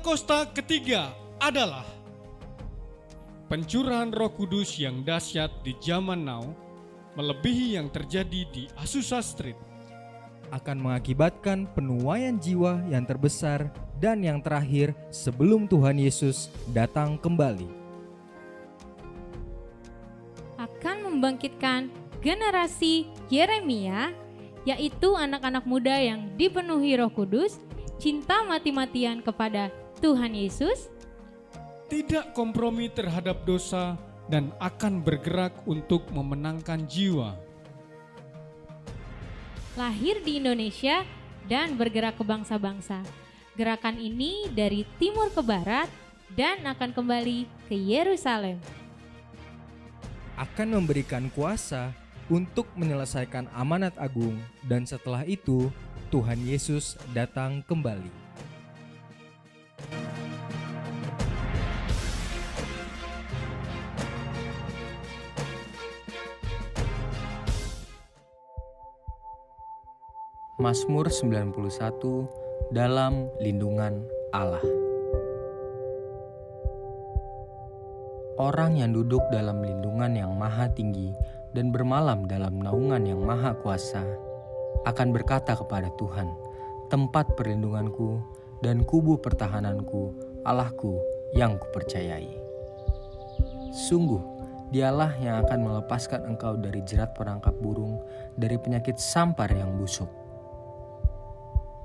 Pentakosta ketiga adalah pencurahan Roh Kudus yang dahsyat di zaman now, melebihi yang terjadi di Azusa Street. Akan mengakibatkan penuaian jiwa yang terbesar dan yang terakhir sebelum Tuhan Yesus datang kembali. Akan membangkitkan generasi Yeremia, yaitu anak-anak muda yang dipenuhi Roh Kudus, cinta mati-matian kepada Tuhan Yesus, Tidak kompromi terhadap dosa dan akan bergerak untuk memenangkan jiwa. lahir di Indonesia dan bergerak ke bangsa-bangsa. Gerakan ini dari timur ke barat dan akan kembali ke Yerusalem. Akan memberikan kuasa untuk menyelesaikan amanat agung, dan setelah itu Tuhan Yesus datang kembali. Mazmur 91 dalam lindungan Allah. Orang yang duduk dalam lindungan yang maha tinggi dan bermalam dalam naungan yang maha kuasa akan berkata kepada Tuhan, tempat perlindunganku dan kubu pertahananku, Allahku yang kupercayai. Sungguh, dialah yang akan melepaskan engkau dari jerat perangkap burung, dari penyakit sampar yang busuk.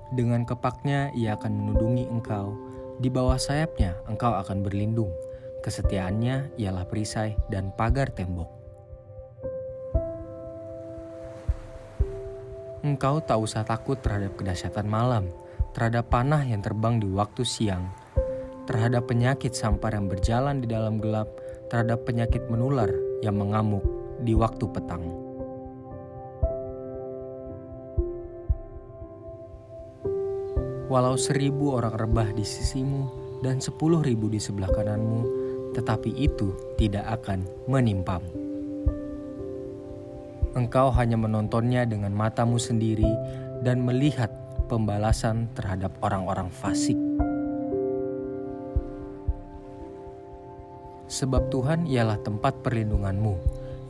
Dengan kepaknya ia akan menudungi engkau, di bawah sayapnya engkau akan berlindung. Kesetiaannya ialah perisai dan pagar tembok. Engkau tak usah takut terhadap kedahsyatan malam, terhadap panah yang terbang di waktu siang, terhadap penyakit sampar yang berjalan di dalam gelap, terhadap penyakit menular yang mengamuk di waktu petang. Walau 1.000 orang rebah di sisimu dan 10.000 di sebelah kananmu, tetapi itu tidak akan menimpamu. Engkau hanya menontonnya dengan matamu sendiri dan melihat pembalasan terhadap orang-orang fasik. Sebab Tuhan ialah tempat perlindunganmu,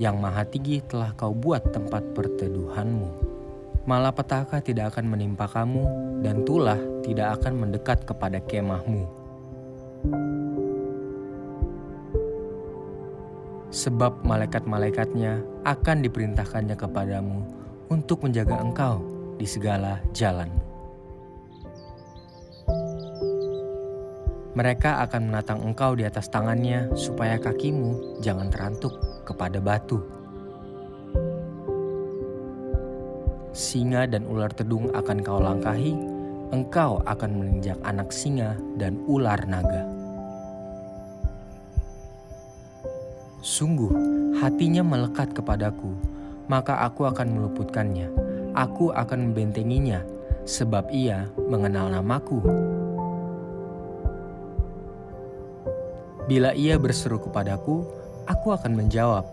yang maha tinggi telah kau buat tempat perteduhanmu. Malapetaka tidak akan menimpa kamu, dan tulah tidak akan mendekat kepada kemahmu. Sebab malaikat-malaikatnya akan diperintahkannya kepadamu untuk menjaga engkau di segala jalanmu. Mereka akan menatang engkau di atas tangannya supaya kakimu jangan terantuk kepada batu. Singa dan ular tedung akan kau langkahi, engkau akan menginjak anak singa dan ular naga. Sungguh, hatinya melekat kepadaku, maka aku akan meluputkannya. Aku akan membentenginya, sebab ia mengenal namaku. Bila ia berseru kepadaku, aku akan menjawab.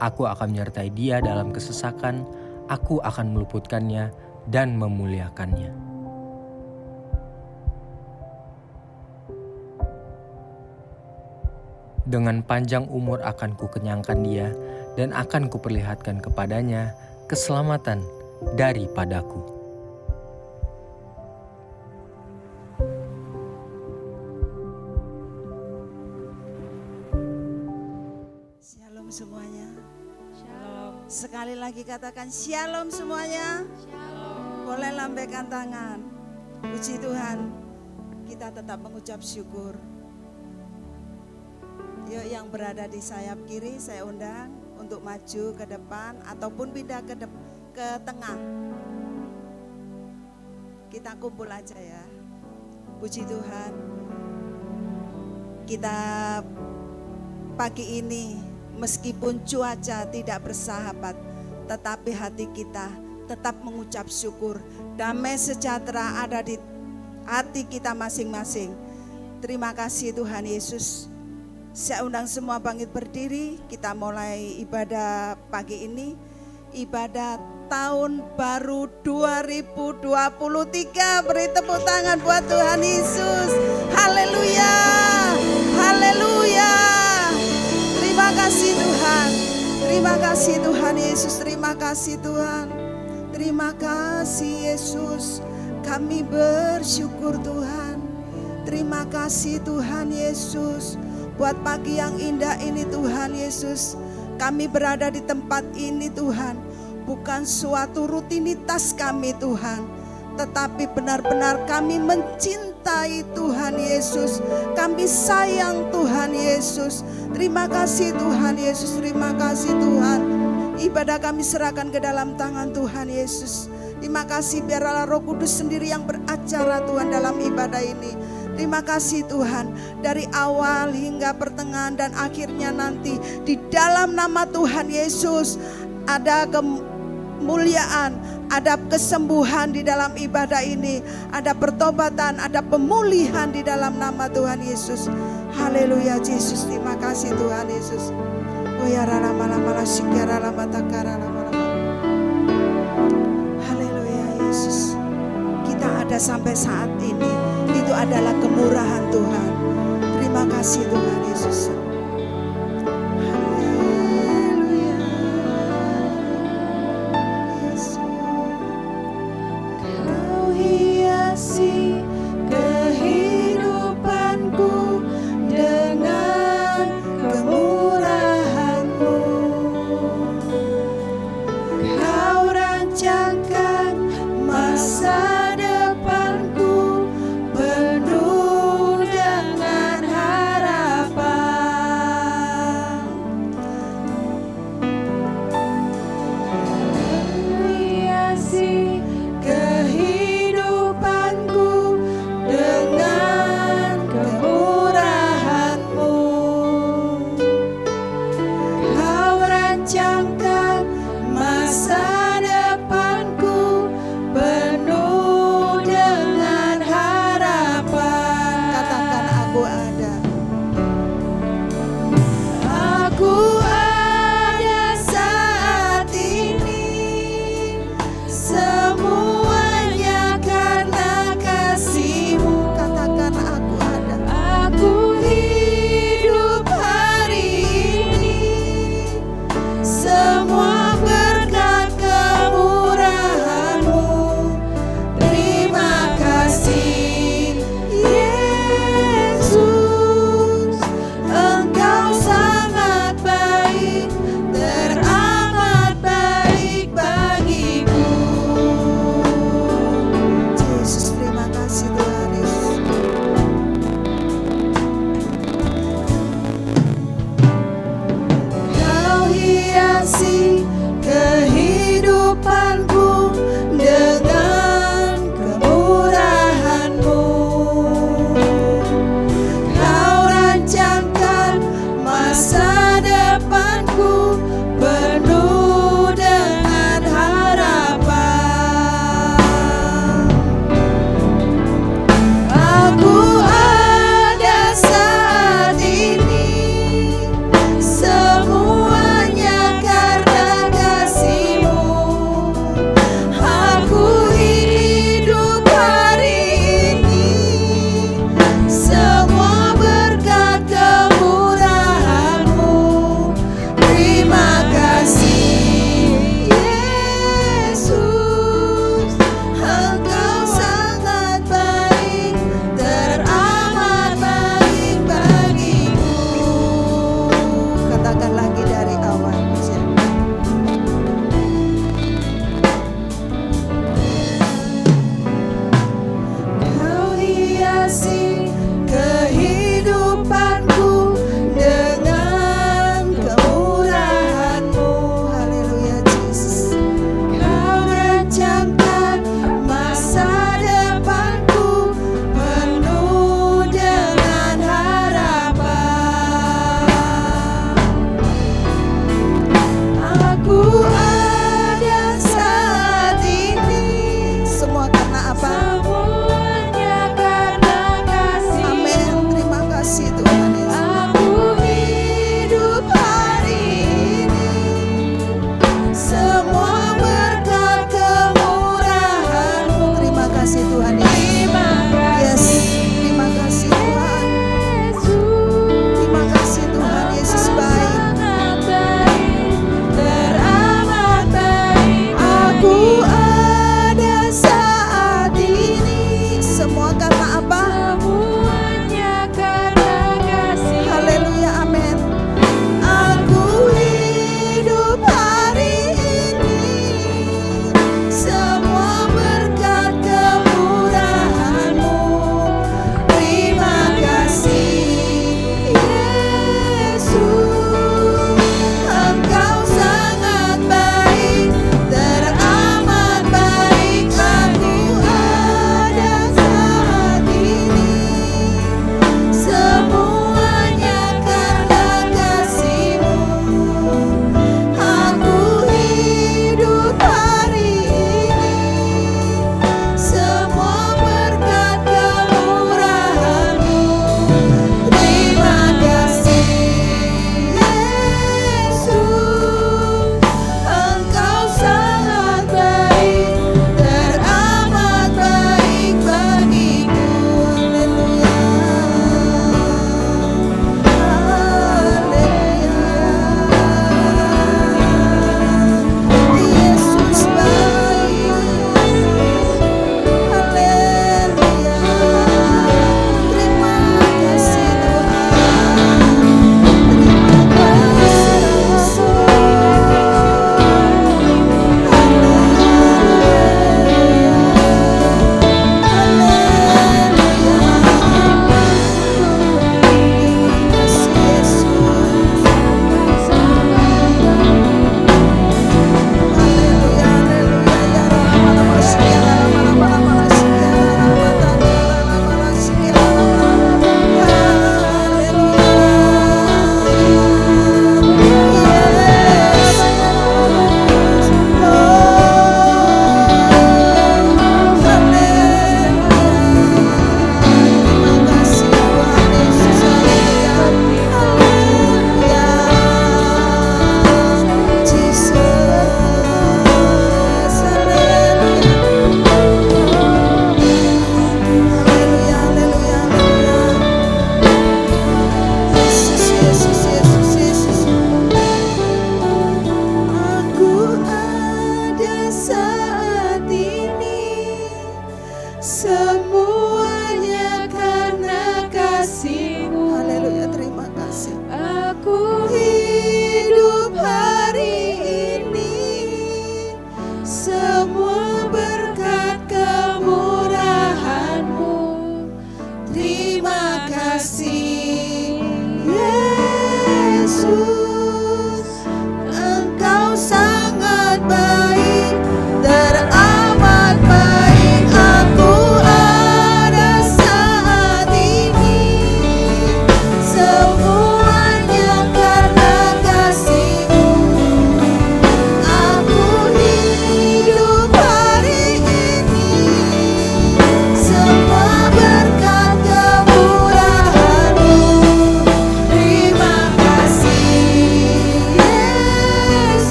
Aku akan menyertai dia dalam kesesakan. Aku akan meluputkannya dan memuliakannya. Dengan panjang umur akan kukenyangkan dia, dan akan kuperlihatkan kepadanya keselamatan daripadaku. Shalom semuanya. Sekali lagi katakan shalom semuanya. Shalom. Boleh lambaikan tangan. Puji Tuhan, kita tetap mengucap syukur. Yuk yang berada di sayap kiri saya undang untuk maju ke depan ataupun pindah ke tengah. Kita kumpul aja ya. Puji Tuhan. Kita pagi ini meskipun cuaca tidak bersahabat, tetapi hati kita tetap mengucap syukur. Damai sejahtera ada di hati kita masing-masing. Terima kasih Tuhan Yesus. Saya undang semua bangkit berdiri, kita mulai ibadah pagi ini. ibadat tahun baru 2023. Beri tepuk tangan buat Tuhan Yesus. Haleluya, haleluya. Terima kasih Tuhan, terima kasih Tuhan Yesus, terima kasih Tuhan. Terima kasih Yesus, kami bersyukur Tuhan. Terima kasih Tuhan Yesus, buat pagi yang indah ini Tuhan Yesus. Kami berada di tempat ini Tuhan, bukan suatu rutinitas kami Tuhan, tetapi benar-benar kami mencintai Tuhan Yesus. Kami sayang Tuhan Yesus. Terima kasih Tuhan Yesus, terima kasih Tuhan. Ibadah kami serahkan ke dalam tangan Tuhan Yesus. Terima kasih, biarlah Roh Kudus sendiri yang beracara Tuhan dalam ibadah ini. Terima kasih Tuhan, dari awal hingga pertengahan dan akhirnya nanti di dalam nama Tuhan Yesus ada kemuliaan, ada kesembuhan di dalam ibadah ini, ada pertobatan, ada pemulihan di dalam nama Tuhan Yesus. Haleluya Yesus, terima kasih Tuhan Yesus. Oh ya rara mala mala sikara lama takara lama lama. Haleluya Yesus. Kita ada sampai saat ini, itu adalah kemurahan Tuhan. Terima kasih Tuhan Yesus. Haleluya. Yesus. Kau hiasi kehidupanku dengan kemurahan-Mu. Kau rancangkan masa depanku penuh dengan harapan.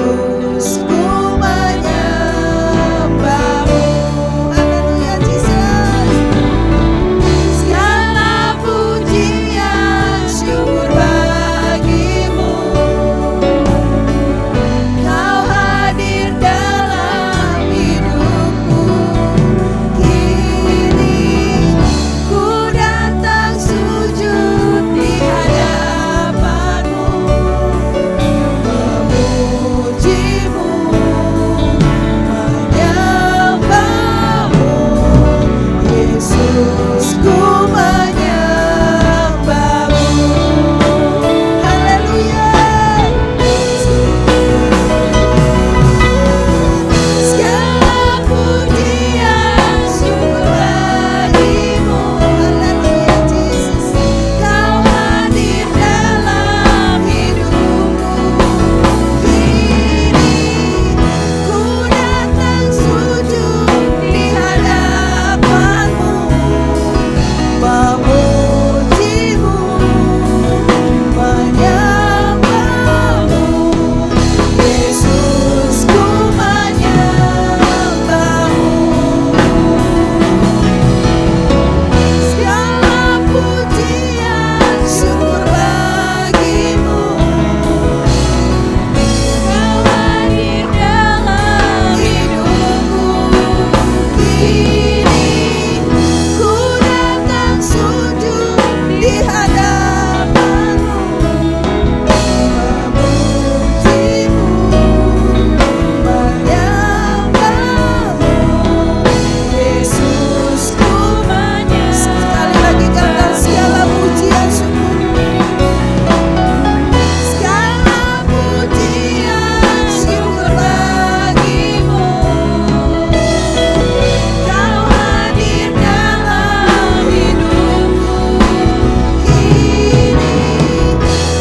Yesus, ku menyembahmu. Haleluya Jesus. Segala pujian syukur bagimu. Kau hadir dalam hidupku. Kini ku datang sujud di hadapanmu, memujimu, menyembahmu. Yesus, ku menyembahmu. Haleluya. Segala pujian syukur bagimu. Haleluya Jesus. Kau hadir dalam hidupku. Kini ku datang sujud di hadapanmu, memujimu, menyembahmu. Yesus, ku menyembahmu. Segala pujian syukur bagimu. Kau hadir dalam hidupku. Kini ku datang sujud di hadapanmu, memujimu, menyembahmu. Yesus, ku menyembahmu. Sekali lagi katakan segala pujian syukur. Segala pujian syukur bagimu. Kau hadir dalam hidupku. Kini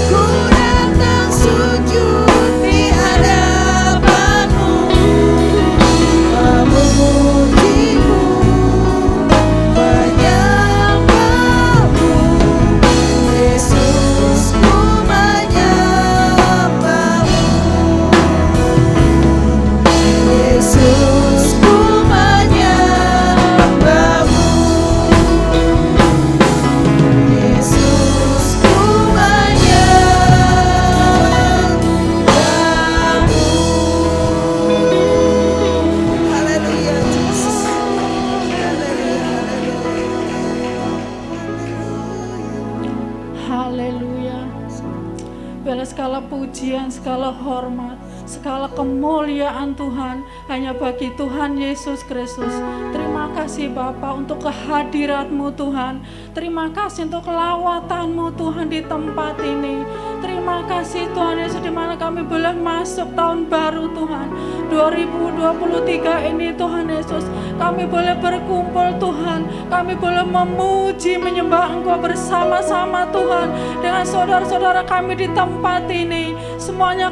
ku datang sujud di hadapanmu, memujimu, menyembahmu. Yesus, ku menyembahmu. Yesus, ku menyembahmu. Yesus, ku menyembahmu. Haleluya Jesus. Haleluya. Biarlah segala pujian, segala hormat, segala kemuliaan Tuhan hanya bagi Tuhan Yesus Kristus. Terima kasih Bapa untuk kehadirat-Mu Tuhan. Terima kasih untuk kelawatan-Mu Tuhan di tempat ini. Terima kasih Tuhan Yesus, di mana kami boleh masuk tahun baru Tuhan 2023 ini Tuhan Yesus. Kami boleh berkumpul Tuhan. Kami boleh memuji, menyembah Engkau bersama-sama Tuhan dengan saudara-saudara kami di tempat ini. Semuanya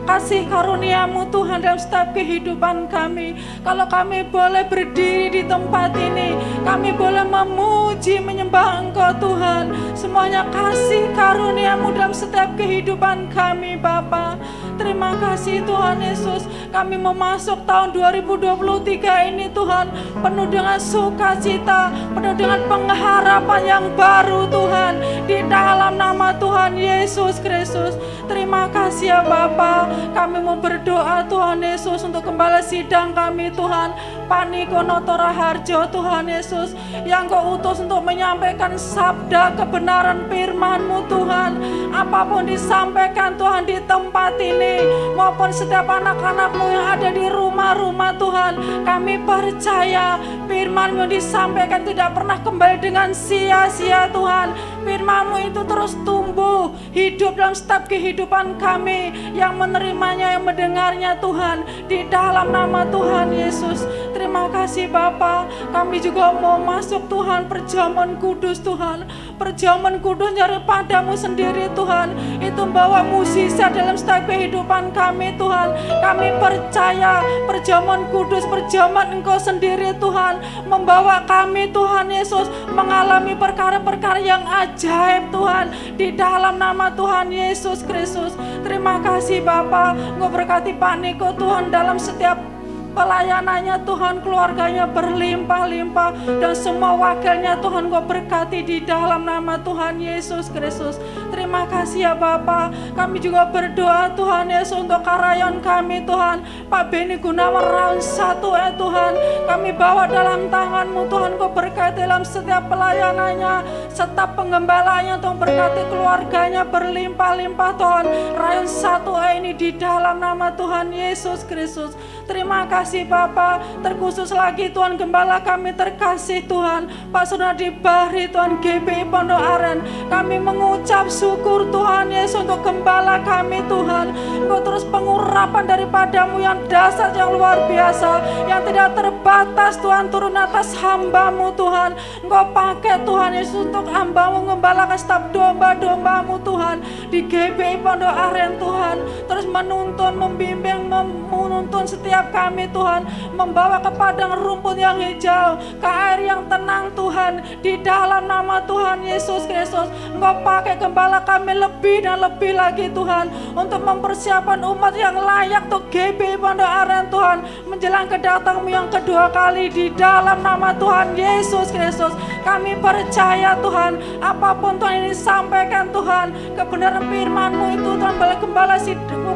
kasih karunia-Mu Tuhan dalam setiap kehidupan kami. Kalau kami boleh berdiri di tempat ini, kami boleh memuji, menyembah Engkau Tuhan. Semuanya kasih karunia-Mu dalam setiap kehidupan kami Bapa. Terima kasih Tuhan Yesus. Kami memasuk tahun 2023 ini Tuhan penuh dengan sukacita, penuh dengan pengharapan yang baru Tuhan, di dalam nama Tuhan Yesus Kristus. Terima kasih ya Bapa. Kami mau berdoa Tuhan Yesus untuk kembali sidang kami Tuhan, Pak Niko Notora Harjo Tuhan Yesus, yang Kau utus untuk menyampaikan sabda kebenaran firman-Mu Tuhan. Apapun disampaikan Tuhan di tempat ini, maupun setiap anak-anak-Mu yang ada di rumah-rumah Tuhan, kami percaya firman-Mu disampaikan tidak pernah kembali dengan sia-sia Tuhan. Firman-Mu itu terus tumbuh, hidup dalam setiap kehidupan kami yang menerimanya, yang mendengarnya Tuhan, di dalam nama Tuhan Yesus. Terima Terima kasih Bapa. Kami juga mau masuk Tuhan perjamuan kudus Tuhan. Perjamuan kudus daripadamu sendiri Tuhan. Itu membawa mukjizat dalam setiap kehidupan kami Tuhan. Kami percaya perjamuan kudus, perjamuan Engkau sendiri Tuhan, membawa kami Tuhan Yesus mengalami perkara-perkara yang ajaib Tuhan, di dalam nama Tuhan Yesus Kristus. Terima kasih Bapa. Engkau berkati Pak Niko Tuhan dalam setiap pelayanannya Tuhan, keluarganya berlimpah-limpah, dan semua wakilnya Tuhan Kau berkati di dalam nama Tuhan Yesus Kristus. Terima kasih ya Bapa. Kami juga berdoa Tuhan Yesus untuk karyawan kami Tuhan, Pak Beni Gunawan round 1 Tuhan. Kami bawa dalam tangan-Mu Tuhan, Kau berkati dalam setiap pelayanannya, serta penggembalanya Tuhan, berkati keluarganya berlimpah-limpah Tuhan. Rayon 1 ini di dalam nama Tuhan Yesus Kristus. Terima kasih Bapa. Terkhusus lagi Tuhan gembala kami terkasih Tuhan, Pak Sunardi Bahri Tuhan, GBI Pondok Aren. Kami mengucap syukur Tuhan Yesus untuk gembala kami Tuhan. Engkau terus pengurapan daripadamu yang dahsyat, yang luar biasa, yang tidak terbatas Tuhan, turun atas hamba-Mu Tuhan. Engkau pakai Tuhan Yesus untuk hamba-Mu gembalakan setiap domba-domba-Mu Tuhan di GBI Pondok Aren Tuhan. Terus menuntun, membimbing, menuntun setiap kami Tuhan, membawa ke padang rumput yang hijau, ke air yang tenang Tuhan, di dalam nama Tuhan Yesus Kristus. Engkau pakai gembala kami lebih dan lebih lagi Tuhan, untuk mempersiapkan umat yang layak untuk GBI Pondok Aren Tuhan, menjelang kedatangan-Mu yang kedua kali, di dalam nama Tuhan Yesus Kristus. Kami percaya Tuhan, apapun Tuhan ini sampaikan Tuhan, kebenaran firman-Mu itu Tuhan,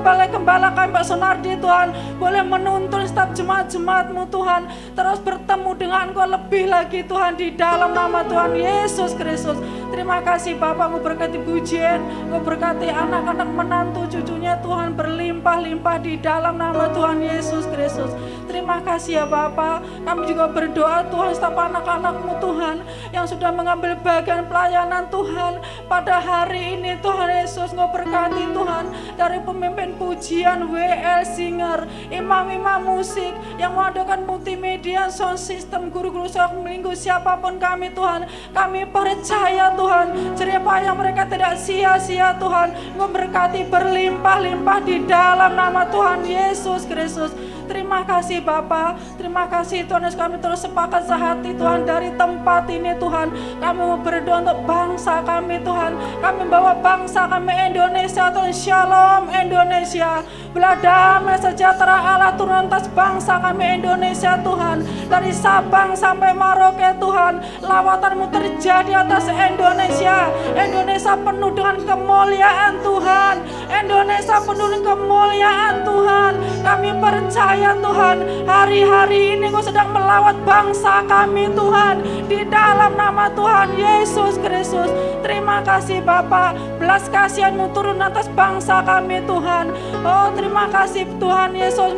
balai gembala kami Pak Sunardi Tuhan, boleh menuntun setiap jemaat-jemaat-Mu Tuhan, terus bertemu dengan Engkau lebih lagi Tuhan, di dalam nama Tuhan Yesus Kristus. Terima kasih Bapak, Engkau berkati Bujen, Engkau berkati anak-anak menantu cucunya Tuhan, berlimpah-limpah di dalam nama Tuhan Yesus Kristus. Terima kasih ya Bapak. Kami juga berdoa Tuhan, setiap anak-anak-Mu Tuhan yang sudah mengambil bagian pelayanan Tuhan pada hari ini Tuhan Yesus. Engkau berkati Tuhan, dari pemimpin pujian, WL singer, imam-imam musik yang mengadakan multimedia, sound system, guru-guru sekolah minggu, siapapun kami Tuhan, kami percaya Tuhan, jerih payah mereka tidak sia-sia Tuhan. Engkau berkati berlimpah-limpah di dalam nama Tuhan Yesus Kristus. Terima kasih Bapa, terima kasih Tuhan Yesus. Kami terus sepakat sehati Tuhan, dari tempat ini Tuhan, kami mau berdoa untuk bangsa kami Tuhan. Kami bawa bangsa kami Indonesia Tuhan. Shalom Indonesia, belah damai sejahtera Allah turun atas bangsa kami Indonesia Tuhan. Dari Sabang sampai Merauke Tuhan, lawatan-Mu terjadi atas Indonesia. Indonesia penuh dengan kemuliaan Tuhan, Indonesia penuh dengan kemuliaan Tuhan. Kami percaya Tuhan, hari-hari ini Engkau sedang melawat bangsa kami Tuhan, di dalam nama Tuhan Yesus Kristus. Terima kasih Bapa, belas kasihan-Mu turun atas bangsa kami Tuhan. Oh terima kasih Tuhan Yesus.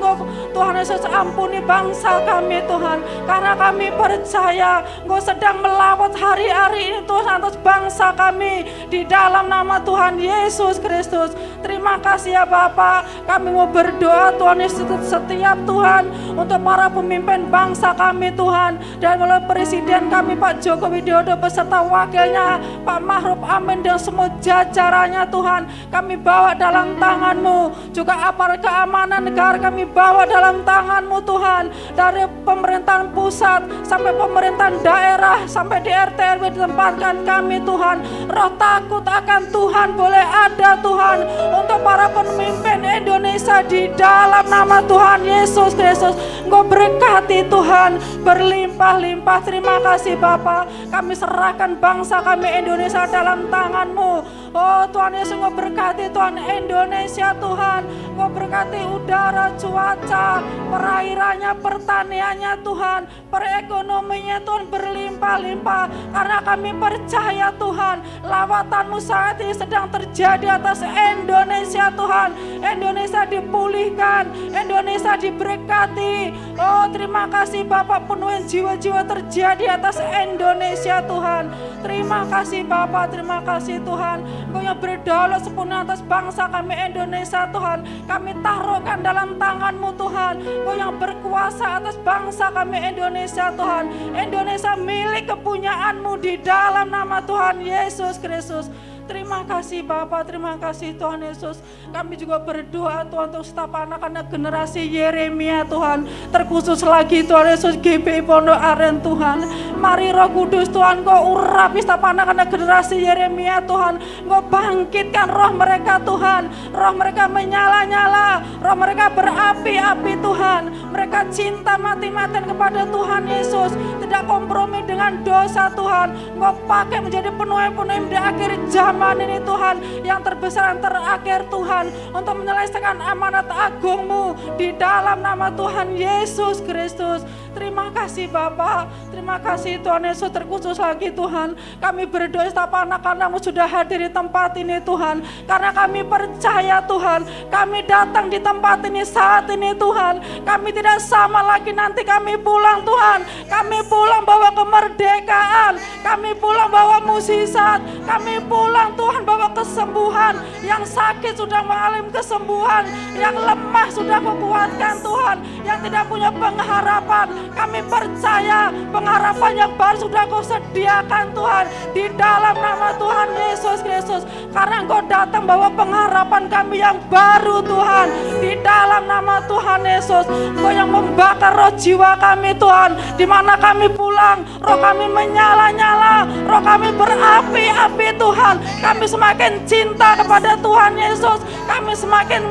Tuhan Yesus ampuni bangsa kami Tuhan, karena kami percaya Engkau sedang melawat hari-hari ini Tuhan atas bangsa kami, di dalam nama Tuhan Yesus Kristus. Terima kasih ya Bapa. Kami mau berdoa Tuhan Yesus setiap Tuhan, untuk para pemimpin bangsa kami Tuhan, dan oleh Presiden kami Pak Joko Widodo beserta wakilnya Pak Ma'ruf Amin dan semua jajarannya Tuhan, kami bawa dalam tangan-Mu. Juga aparat keamanan negara kami bawa dalam tangan-Mu Tuhan, dari pemerintahan pusat sampai pemerintahan daerah, sampai di RT RW ditempatkan kami Tuhan. Roh takut akan Tuhan boleh ada Tuhan, untuk para pemimpin Indonesia, di dalam nama Tuhan Yesus Kristus. Engkau berkati Tuhan berlimpah-limpah. Terima kasih Bapa. Kami serahkan bangsa kami Indonesia dalam tangan-Mu. Oh Tuhan Yesus, Engkau berkati Tuhan Indonesia Tuhan. Engkau berkati udara, cuaca, perairannya, pertaniannya Tuhan, perekonomiannya Tuhan berlimpah-limpah. Karena kami percaya Tuhan, lawatan-Mu saat ini sedang terjadi atas Indonesia Tuhan. Tuhan. Indonesia dipulihkan, Indonesia diberkati. Oh, terima kasih Bapak, penuhin jiwa-jiwa terjadi atas Indonesia Tuhan. Terima kasih Bapak, terima kasih Tuhan. Engkau yang berdaulat sepenuhnya atas bangsa kami Indonesia Tuhan. Kami taruhkan dalam tangan-Mu Tuhan. Engkau yang berkuasa atas bangsa kami Indonesia Tuhan. Indonesia milik kepunyaan-Mu di dalam nama Tuhan Yesus Kristus. Terima kasih Bapak, terima kasih Tuhan Yesus. Kami juga berdoa Tuhan untuk staf anak-anak generasi Yeremia Tuhan. Terkhusus lagi Tuhan Yesus GBI Pondok Aren Tuhan. Mari Roh Kudus Tuhan, Kau urapi staf anak-anak generasi Yeremia Tuhan. Kau bangkitkan roh mereka Tuhan. Roh mereka menyala-nyala, roh mereka berapi-api Tuhan. Mereka cinta mati-matian kepada Tuhan Yesus. Tidak kompromi dengan dosa Tuhan. Kau pakai menjadi penuh-penuh di akhir zaman ini Tuhan, yang terbesar yang terakhir Tuhan, untuk menyelesaikan amanat agung-Mu di dalam nama Tuhan Yesus Kristus. Terima kasih Bapak, terima kasih Tuhan Yesus. Terkhusus lagi Tuhan, kami berdoa staf anak-anak-Mu sudah hadir di tempat ini Tuhan, karena kami percaya Tuhan, kami datang di tempat ini saat ini Tuhan, kami tidak sama lagi nanti kami pulang Tuhan. Kami pulang bawa kemerdekaan, kami pulang bawa mukjizat, kami pulang Tuhan bawa kesembuhan. Yang sakit sudah mengalami kesembuhan, yang lemah sudah Kau kuatkan Tuhan, yang tidak punya pengharapan, kami percaya pengharapan yang baru sudah Kau sediakan Tuhan di dalam nama Tuhan Yesus Kristus. Karena Engkau datang bawa pengharapan kami yang baru Tuhan, di dalam nama Tuhan Yesus. Engkau yang membakar roh jiwa kami Tuhan, di mana kami pulang roh kami menyala-nyala, roh kami berapi-api Tuhan. Kami semakin cinta kepada Tuhan Yesus, kami semakin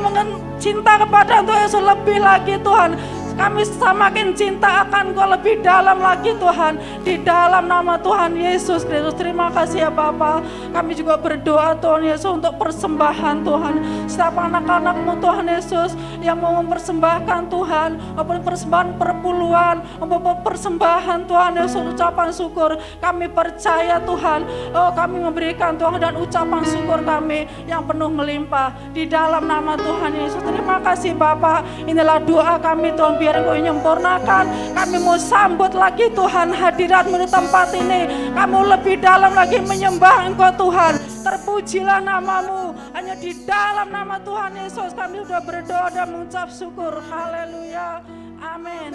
cinta kepada Tuhan Yesus lebih lagi Tuhan. Kami semakin cinta akan Kau lebih dalam lagi Tuhan, di dalam nama Tuhan Yesus Kristus. Terima kasih ya Bapa. Kami juga berdoa Tuhan Yesus untuk persembahan Tuhan. Setiap anak-anak-Mu Tuhan Yesus yang mau mempersembahkan Tuhan, maupun persembahan perpuluhan, maupun persembahan Tuhan Yesus, ucapan syukur. Kami percaya Tuhan, oh kami memberikan Tuhan, dan ucapan syukur kami yang penuh melimpah di dalam nama Tuhan Yesus. Terima kasih Bapa. Inilah doa kami Tuhan, biar Engkau menyempurnakan. Kami mau sambut lagi Tuhan hadirat-Mu di tempat ini. Kamu lebih dalam lagi menyembah Engkau Tuhan. Terpujilah nama-Mu. Hanya di dalam nama Tuhan Yesus kami sudah berdoa dan mengucap syukur. Haleluya. Amin.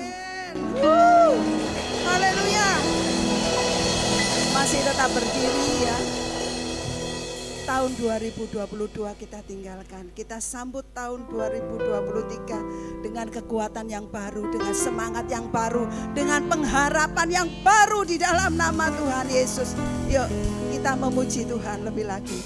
Haleluya. Masih tetap berdiri ya. Tahun 2022 kita tinggalkan. Kita sambut tahun 2023 dengan kekuatan yang baru, dengan semangat yang baru, dengan pengharapan yang baru di dalam nama Tuhan Yesus. Yuk kita memuji Tuhan lebih lagi.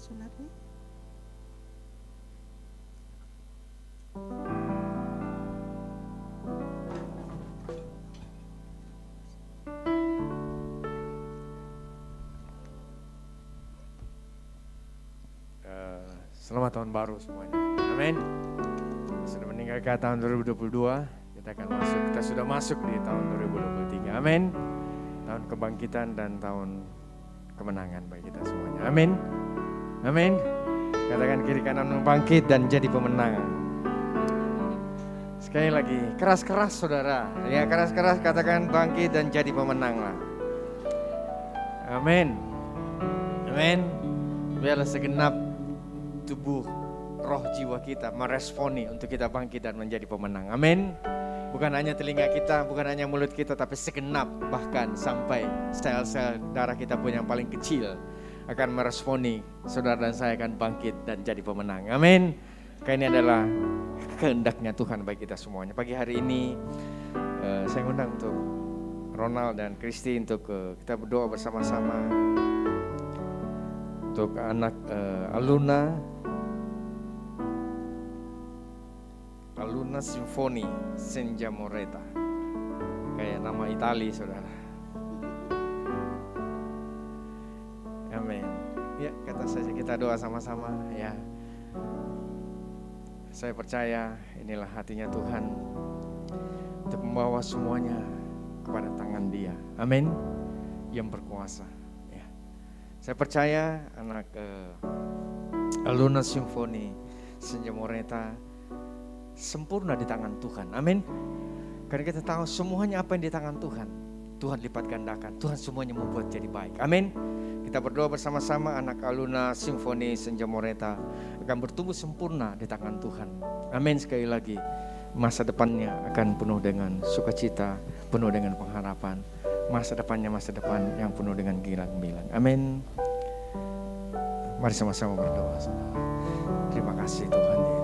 Sunardi. Selamat tahun baru semuanya. Amin. Sudah meninggalkan tahun 2022, kita sudah masuk di tahun 2023. Amin. Tahun kebangkitan dan tahun kemenangan bagi kita semuanya. Amin. Amin. Katakan kiri kanan bangkit dan jadi pemenang. Sekali lagi, keras-keras saudara. Ya, keras-keras katakan bangkit dan jadi pemenang lah. Amin. Amin. Biarlah segenap tubuh, roh, jiwa kita meresponi untuk kita bangkit dan menjadi pemenang. Amin. Bukan hanya telinga kita, bukan hanya mulut kita, tapi segenap bahkan sampai sel-sel darah kita pun yang paling kecil akan meresponi saudara dan saya akan bangkit dan jadi pemenang. Amin. Karena ini adalah kehendaknya Tuhan bagi kita semuanya. Pagi hari ini saya undang untuk Ronald dan Kristi untuk kita berdoa bersama-sama untuk anak Aluna Sinfoni Senja Moreta, kayak nama Itali saudara. Amin. Ya, kata saja kita doa sama-sama ya. Saya percaya inilah hatinya Tuhan untuk membawa semuanya kepada tangan Dia. Amin. Yang berkuasa. Ya. Saya percaya anak Aluna Sinfoni Senja Moreta sempurna di tangan Tuhan. Amin. Karena kita tahu semuanya apa yang di tangan Tuhan, Tuhan lipat gandakan. Tuhan semuanya membuat jadi baik. Amin. Kita berdoa bersama-sama anak Aluna Sinfoni Senja Moreta akan bertumbuh sempurna di tangan Tuhan. Amin. Sekali lagi, masa depannya akan penuh dengan sukacita, penuh dengan pengharapan. Masa depannya masa depan yang penuh dengan gemilang. Amin. Mari sama-sama berdoa. Terima kasih Tuhan.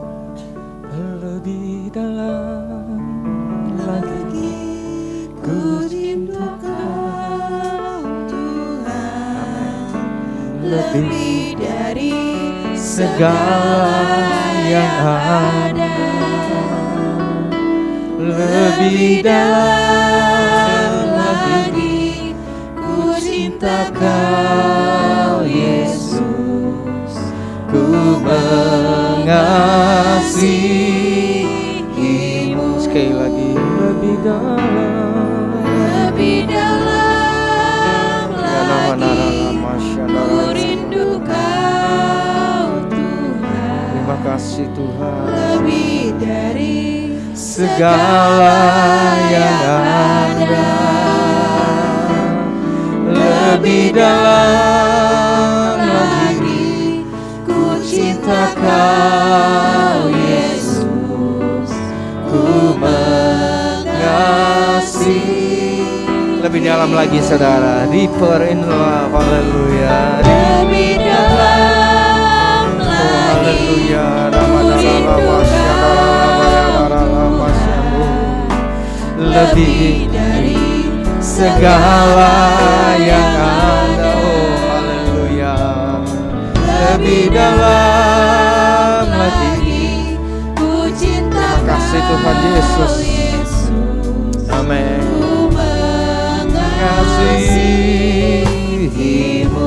Lebih dalam lagi ku rindu Kau Tuhan, lebih dari segala yang ada, lebih dalam lagi ku cinta Kau Yesus, ku mengasihimu. Sekali lagi, lebih dalam lagi ku rindu Kau Tuhan. Terima kasih Tuhan, lebih dari segala yang ada, lebih dalam lagi ku cinta Kau Yesus, ku mengasihi. Lebih dalam lagi saudara, deeper in love, haleluya. Lebih dalam lagi ku rindu Kau, lebih dari segala yang ada, oh haleluya. Lebih dalam lagi ku cinta. Terima kasih Tuhan Yesus. Amin. Mengasihimu.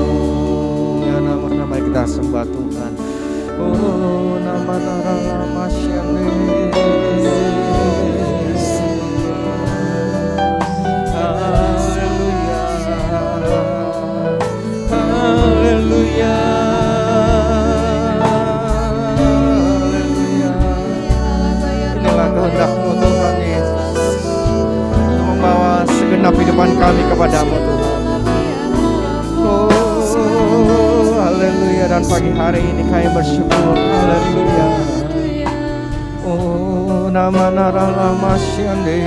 Ya nama-nama kita sembah Tuhan. Oh nama-nama masyarakat. Haleluya. Haleluya. Haleluya. Inilah kehendak-Mu Tuhan Yesus, untuk membawa segenap kehidupan kami kepadamu Tuhan. Oh, haleluya. Dan pagi hari ini kami bersyukur. Haleluya. Oh, nama narala masyande.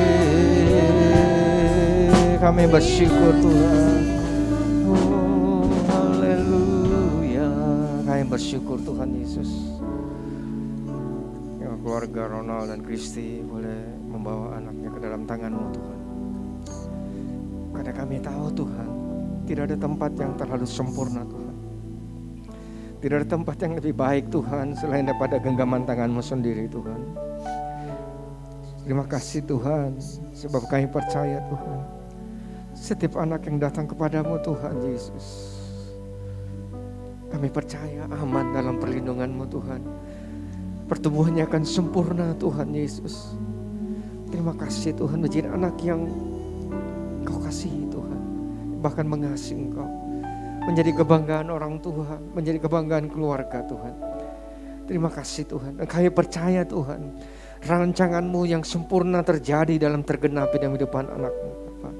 Kami bersyukur Tuhan. Oh, haleluya. Kami bersyukur Tuhan Yesus. Ya, keluarga Ronald dan Kristi boleh membawa anaknya ke dalam tangan-Mu Tuhan. Karena kami tahu Tuhan, tidak ada tempat yang terlalu sempurna Tuhan. Tidak ada tempat yang lebih baik Tuhan selain daripada genggaman tangan-Mu sendiri Tuhan. Terima kasih Tuhan, sebab kami percaya Tuhan, setiap anak yang datang kepadamu Tuhan Yesus, kami percaya aman dalam perlindungan-Mu Tuhan. Pertumbuhannya akan sempurna Tuhan Yesus. Terima kasih Tuhan, menjadi anak yang Kau kasihi Tuhan, bahkan mengasihi Engkau, menjadi kebanggaan orang tua, menjadi kebanggaan keluarga Tuhan. Terima kasih Tuhan, dan kami percaya Tuhan, rancangan-Mu yang sempurna terjadi dalam tergenapi dalam kehidupan anak-Mu Bapa.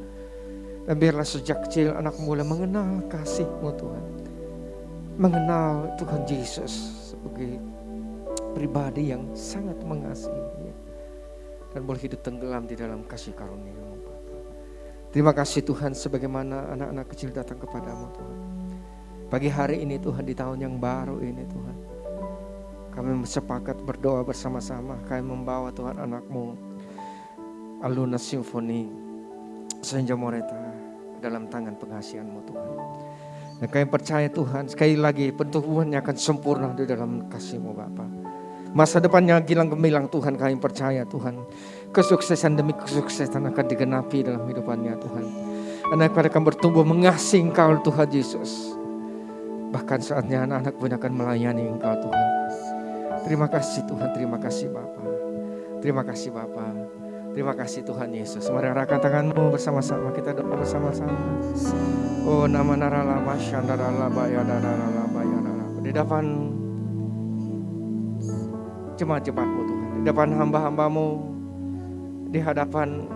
Dan biarlah sejak kecil anak mulai mengenal kasih-Mu Tuhan, mengenal Tuhan Yesus sebagai pribadi yang sangat mengasihinya, dan boleh hidup tenggelam di dalam kasih karunia-Mu Bapa. Terima kasih Tuhan, sebagaimana anak-anak kecil datang kepadamu Tuhan. Pagi hari ini Tuhan, di tahun yang baru ini Tuhan, kami sepakat berdoa bersama-sama. Kami membawa Tuhan anak-Mu Aluna Simfoni Senja Moreta dalam tangan pengasihan-Mu Tuhan. Dan kami percaya Tuhan, sekali lagi pertumbuhannya akan sempurna di dalam kasih-Mu Bapa. Masa depannya gilang gemilang Tuhan, kami percaya Tuhan, kesuksesan demi kesuksesan akan digenapi dalam hidupannya Tuhan. Anak akan bertumbuh mengasihi Engkau Tuhan Yesus. Bahkan saatnya anak-anak pun akan melayani Engkau Tuhan. Terima kasih Tuhan, terima kasih Bapa. Terima kasih Bapa. Terima kasih Tuhan Yesus. Mari arahkan tangan-Mu bersama-sama, kita doa bersama-sama. Oh nama narala masyandarala bayadarala bayadara. Di depan jemaat-jemaat-Mu Tuhan, di depan hamba-hamba-Mu, di hadapan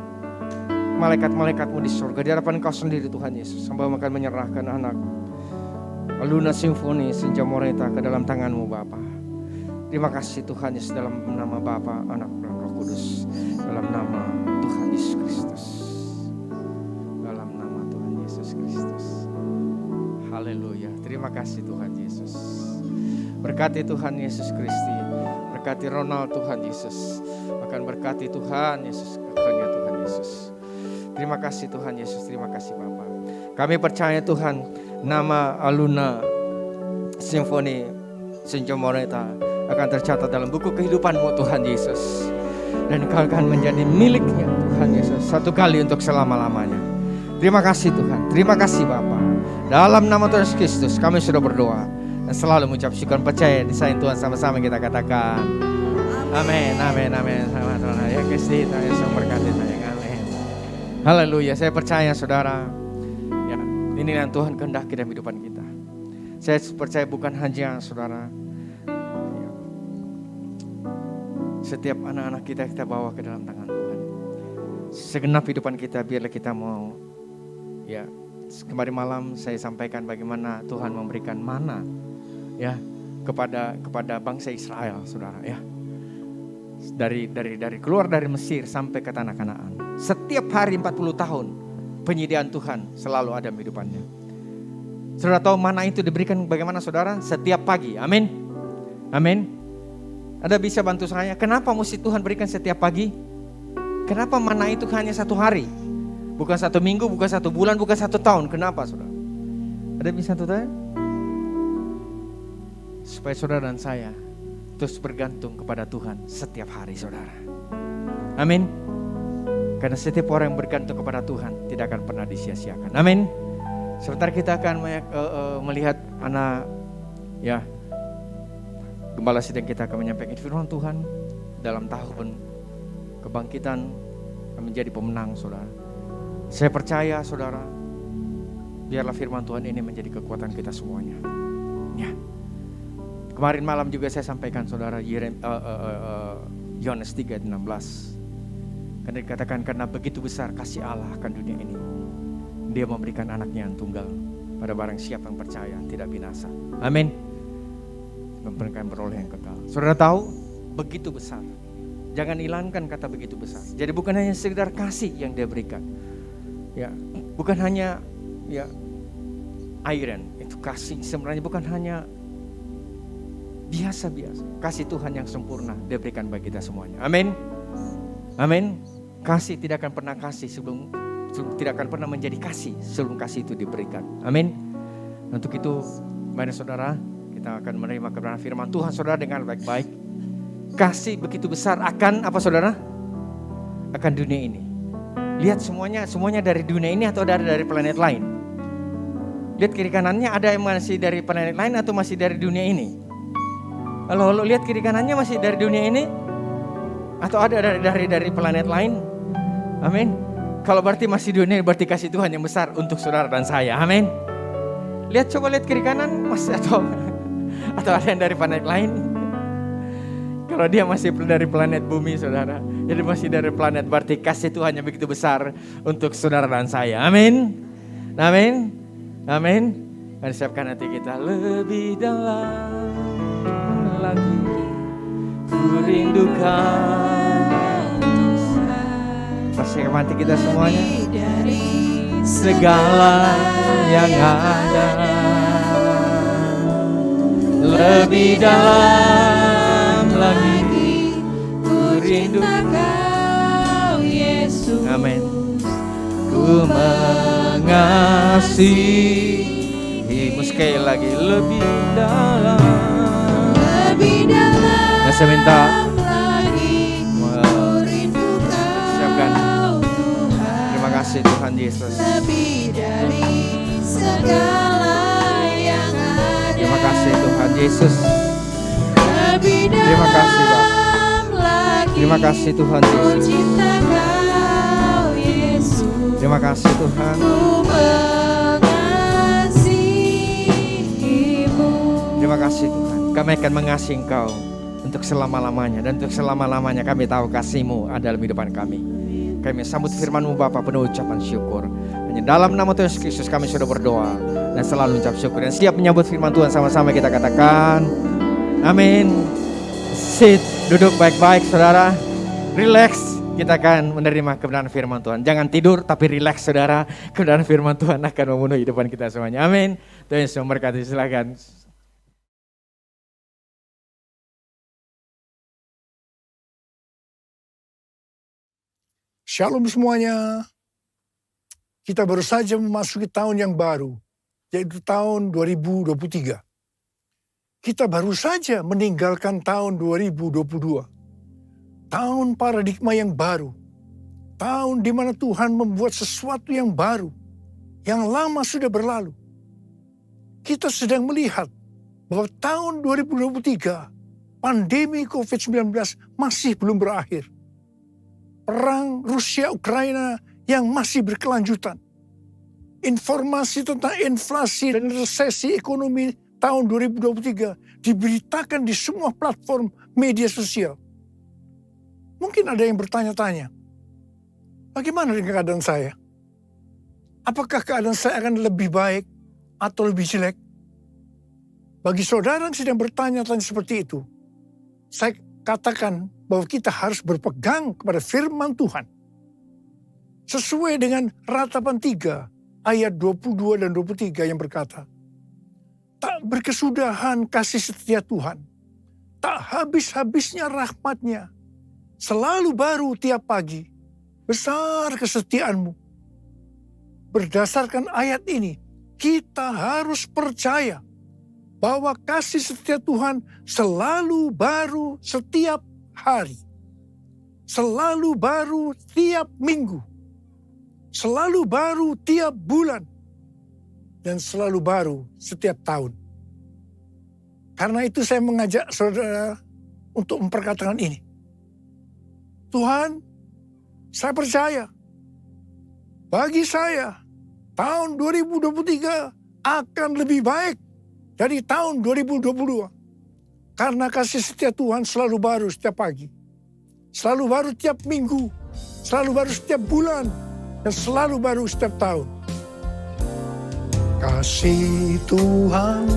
malaikat-malaikat-Mu di surga, di hadapan Engkau sendiri Tuhan Yesus. Hamba akan menyerahkan anak Aluna Simfoni Senja Moreta ke dalam tangan-Mu Bapa. Terima kasih Tuhan Yesus, dalam nama Bapa, Anak, dan Roh Kudus, dalam nama Tuhan Yesus Kristus, dalam nama Tuhan Yesus Kristus. Haleluya. Terima kasih Tuhan Yesus. Berkati Tuhan Yesus Kristus, berkati Ronald Tuhan Yesus, akan berkati Tuhan Yesus, kakaknya Tuhan Yesus. Terima kasih Tuhan Yesus, terima kasih Bapa. Kami percaya Tuhan, nama Aluna Simfoni Senja Moreta akan tercatat dalam buku kehidupan-Mu Tuhan Yesus, dan Engkau akan menjadi miliknya Tuhan Yesus, satu kali untuk selama-lamanya. Terima kasih Tuhan, terima kasih Bapa. Dalam nama Tuhan Yesus Kristus kami sudah berdoa dan selalu mengucap syukur, percaya disayang Tuhan. Sama-sama kita katakan amin, amin, amin. Sama Tuhan ya, Kristi Tuhan Yesus memberkati sayang, amin. Haleluya. Saya percaya saudara, ya, ini yang Tuhan kehendaki dalam kehidupan kita. Saya percaya bukan hanya saudara, setiap anak-anak kita bawa ke dalam tangan Tuhan. Segenap kehidupan kita, biarlah kita mau, ya, kemarin malam saya sampaikan bagaimana Tuhan memberikan mana, ya, kepada bangsa Israel, saudara, ya. Dari keluar dari Mesir sampai ke tanah Kanaan. Setiap hari 40 tahun penyediaan Tuhan selalu ada di kehidupannya. Saudara tahu mana itu diberikan bagaimana saudara? Setiap pagi. Amin. Amin. Ada bisa bantu saya? Kenapa mesti Tuhan berikan setiap pagi? Kenapa mana itu hanya satu hari? Bukan satu minggu, bukan satu bulan, bukan satu tahun. Kenapa saudara? Ada bisa tanya? Supaya saudara dan saya terus bergantung kepada Tuhan setiap hari saudara. Amin. Karena setiap orang yang bergantung kepada Tuhan tidak akan pernah disia-siakan. Amin. Sebentar kita akan melihat anak, ya, Gembala Sidang kita akan menyampaikan firman Tuhan dalam tahun kebangkitan menjadi pemenang saudara. Saya percaya saudara, biarlah firman Tuhan ini menjadi kekuatan kita semuanya. Ya. Kemarin malam juga saya sampaikan saudara Yohanes 3:16. Karena dikatakan karena begitu besar kasih Allah akan dunia ini, Dia memberikan anaknya yang tunggal pada barang siapa yang percaya tidak binasa. Amin. Memberikan beroleh yang kekal. Saudara tahu begitu besar. Jangan hilangkan kata begitu besar. Jadi bukan hanya sekedar kasih yang Dia berikan. Ya, bukan hanya ya iron itu kasih, sebenarnya bukan hanya biasa-biasa. Kasih Tuhan yang sempurna Dia berikan bagi kita semuanya. Amin. Amin. Kasih tidak akan pernah kasih sebelum tidak akan pernah menjadi kasih sebelum kasih itu diberikan. Amin. Untuk itu mari saudara Kita akan menerima kebenaran firman Tuhan saudara dengan baik-baik. Kasih begitu besar akan apa saudara? Akan dunia ini. Lihat semuanya dari dunia ini atau dari planet lain. Lihat kiri kanannya, ada yang masih dari planet lain atau masih dari dunia ini. Halo, lihat kiri kanannya masih dari dunia ini atau ada dari planet lain. Amin. Kalau berarti masih dunia, berarti kasih Tuhan yang besar untuk saudara dan saya. Amin. Coba lihat kiri kanan masih atau ada yang dari planet lain. Kalau dia masih dari planet bumi saudara, jadi masih dari planet, berarti kasih Tuhan yang begitu besar untuk saudara dan saya. Amin. Amin. Amin. Mari siapkan hati kita lebih dalam lagi. Ku rindukan Tuhan. Mati kita semuanya. Segala yang ada. Lebih dalam lagi. Ku rindukan Yesus. Amin. Ku mengasihimu sekali lagi. Lebih dalam. Nah, saya minta siapkan. Terima kasih Tuhan Yesus. Terima kasih Tuhan Yesus. Terima kasih Bapak. Terima kasih Tuhan Yesus. Terima kasih Tuhan. Terima kasih Tuhan. Kami akan mengasihi Engkau untuk selama-lamanya. Dan untuk selama-lamanya kami tahu kasih-Mu ada dalam kehidupan kami. Kami sambut firman-Mu Bapa penuh ucapan syukur. Hanya dalam nama Tuhan Yesus Kristus kami sudah berdoa dan selalu ucap syukur. Dan siap menyambut firman Tuhan, sama-sama kita katakan amin. Sit, duduk baik-baik saudara. Relax, kita akan menerima kebenaran firman Tuhan. Jangan tidur tapi relax saudara. Kebenaran firman Tuhan akan memenuhi hidupan kita semuanya. Amin. Tuhan Yesus memberkati, silakan. Shalom semuanya. Kita baru saja memasuki tahun yang baru, yaitu tahun 2023. Kita baru saja meninggalkan tahun 2022. Tahun paradigma yang baru. Tahun di mana Tuhan membuat sesuatu yang baru. Yang lama sudah berlalu. Kita sedang melihat bahwa tahun 2023, pandemi COVID-19 masih belum berakhir. Perang Rusia-Ukraina yang masih berkelanjutan. Informasi tentang inflasi dan resesi ekonomi tahun 2023 diberitakan di semua platform media sosial. Mungkin ada yang bertanya-tanya, bagaimana dengan keadaan saya? Apakah keadaan saya akan lebih baik atau lebih jelek? Bagi saudara yang sedang bertanya-tanya seperti itu, saya katakan bahwa kita harus berpegang kepada firman Tuhan. Sesuai dengan Ratapan 3 ayat 22 dan 23 yang berkata, tak berkesudahan kasih setia Tuhan, tak habis-habisnya rahmat-Nya, selalu baru tiap pagi, besar kesetiaanmu. Berdasarkan ayat ini, kita harus percaya bahwa kasih setia Tuhan selalu baru setiap hari. Selalu baru tiap minggu. Selalu baru tiap bulan. Dan selalu baru setiap tahun. Karena itu saya mengajak saudara untuk memperkatakan ini. Tuhan, saya percaya, bagi saya, tahun 2023 akan lebih baik dari tahun 2022. Karena kasih setia Tuhan selalu baru setiap pagi. Selalu baru tiap minggu. Selalu baru setiap bulan. Dan selalu baru setiap tahun. Kasih Tuhan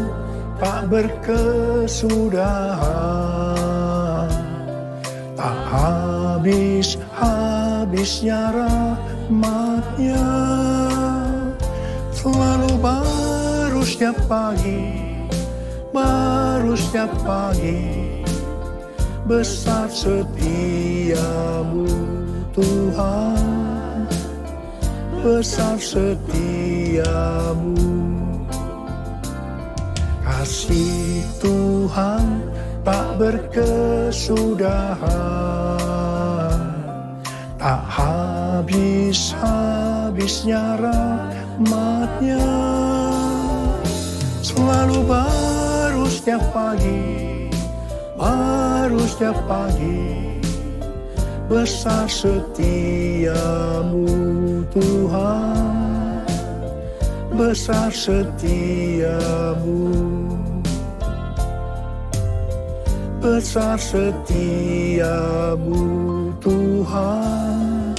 tak berkesudahan. Tak habis-habisnya rahmat-Nya, selalu baru setiap pagi, baru setiap pagi. Besar setiamu Tuhan, besar setiamu. Kasih Tuhan tak berkesudahan, tak habis-habisnya rahmat-Nya. Selalu baru setiap pagi, baru setiap pagi. Besar setiamu Tuhan, besar setiamu, besar setiamu Tuhan,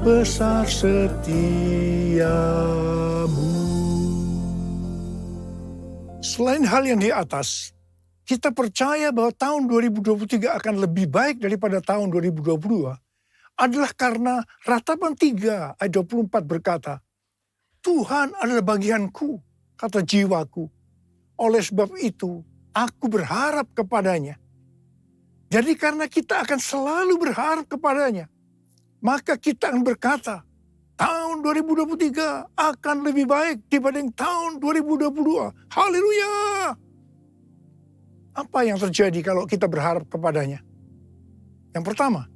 besar setiamu. Selain hal yang di atas, kita percaya bahwa tahun 2023 akan lebih baik daripada tahun 2022 adalah karena Ratapan 3 ayat 24 berkata, Tuhan adalah bagianku, kata jiwaku. Oleh sebab itu, aku berharap kepadanya. Jadi karena kita akan selalu berharap kepadanya, maka kita akan berkata, tahun 2023 akan lebih baik dibanding tahun 2022. Haleluya! Apa yang terjadi kalau kita berharap kepadanya? Yang pertama,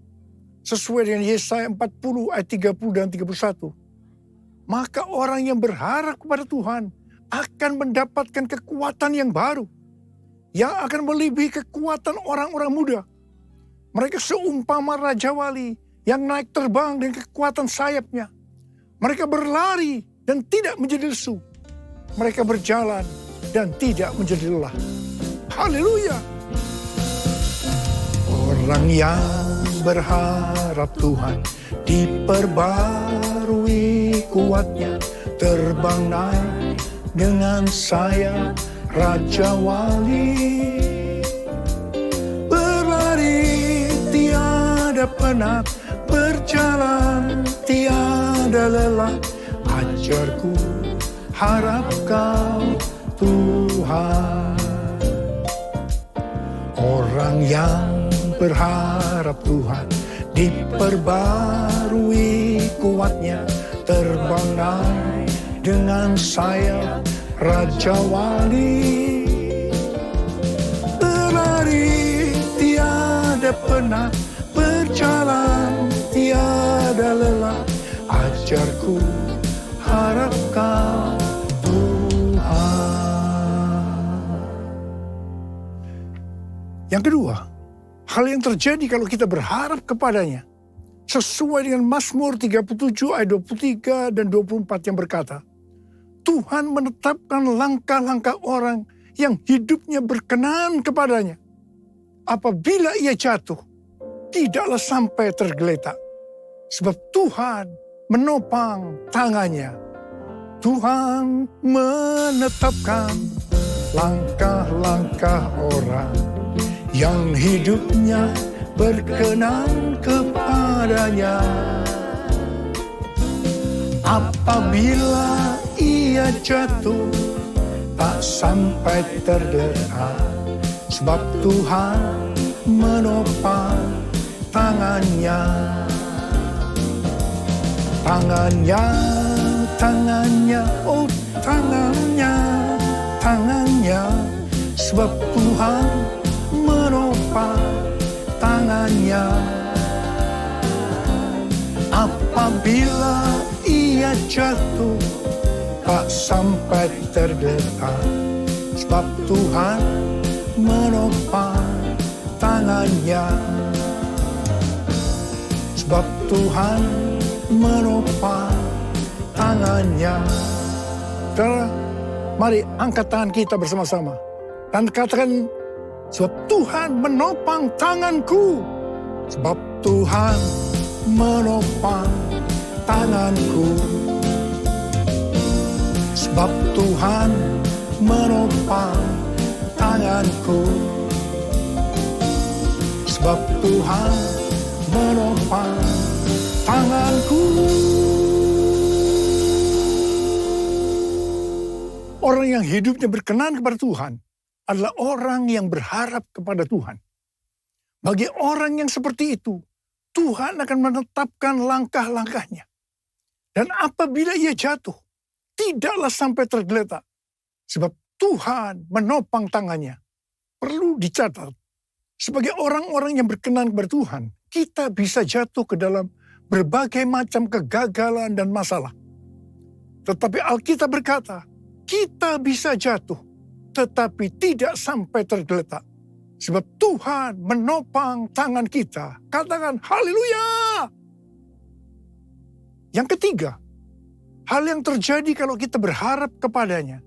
sesuai dengan Yesaya 40 ayat 30 dan 31. Maka orang yang berharap kepada Tuhan akan mendapatkan kekuatan yang baru. Yang akan melebihi kekuatan orang-orang muda. Mereka seumpama Raja Wali yang naik terbang dengan kekuatan sayapnya. Mereka berlari dan tidak menjadi lesu. Mereka berjalan dan tidak menjadi lelah. Haleluya. Orang yang berharap Tuhan diperbarui kuatnya, terbang naik dengan sayap Raja Wali. Berlari tiada penat, berjalan tiada lelah. Ajarku, harap kau Tuhan. Orang yang berharap Tuhan diperbarui kuatnya, terbang naik dengan sayap Raja Wali. Berlari tiada penat, berjalan tiada lelah. Ajarku, harap kau Yang kedua, hal yang terjadi kalau kita berharap kepadanya, sesuai dengan Mazmur 37 ayat 23 dan 24 yang berkata, Tuhan menetapkan langkah-langkah orang yang hidupnya berkenan kepadanya. Apabila ia jatuh, tidaklah sampai tergeletak. Sebab Tuhan menopang tangannya. Tuhan menetapkan langkah-langkah orang yang hidupnya berkenan kepadanya. Apabila ia jatuh, tak sampai tergeletak. Sebab Tuhan menopang tangannya. Tangannya, tangannya, oh tangannya, tangannya. Sebab Tuhan menopang tangannya. Apabila ia jatuh, tak sampai tergeletak. Sebab Tuhan menopang tangannya. Sebab Tuhan menopang tangannya. Saudara, mari angkat tangan kita bersama-sama dan katakan, sebab Tuhan menopang tanganku. Sebab Tuhan menopang tanganku. Sebab Tuhan menopang tanganku. Sebab Tuhan menopang tanganku. Orang yang hidupnya berkenan kepada Tuhan adalah orang yang berharap kepada Tuhan. Bagi orang yang seperti itu, Tuhan akan menetapkan langkah-langkahnya. Dan apabila ia jatuh, tidaklah sampai tergeletak. Sebab Tuhan menopang tangannya. Perlu dicatat, sebagai orang-orang yang berkenan kepada Tuhan, kita bisa jatuh ke dalam berbagai macam kegagalan dan masalah. Tetapi Alkitab berkata, kita bisa jatuh, tetapi tidak sampai tergeletak. Sebab Tuhan menopang tangan kita. Katakan haleluya. Yang ketiga, hal yang terjadi kalau kita berharap kepadanya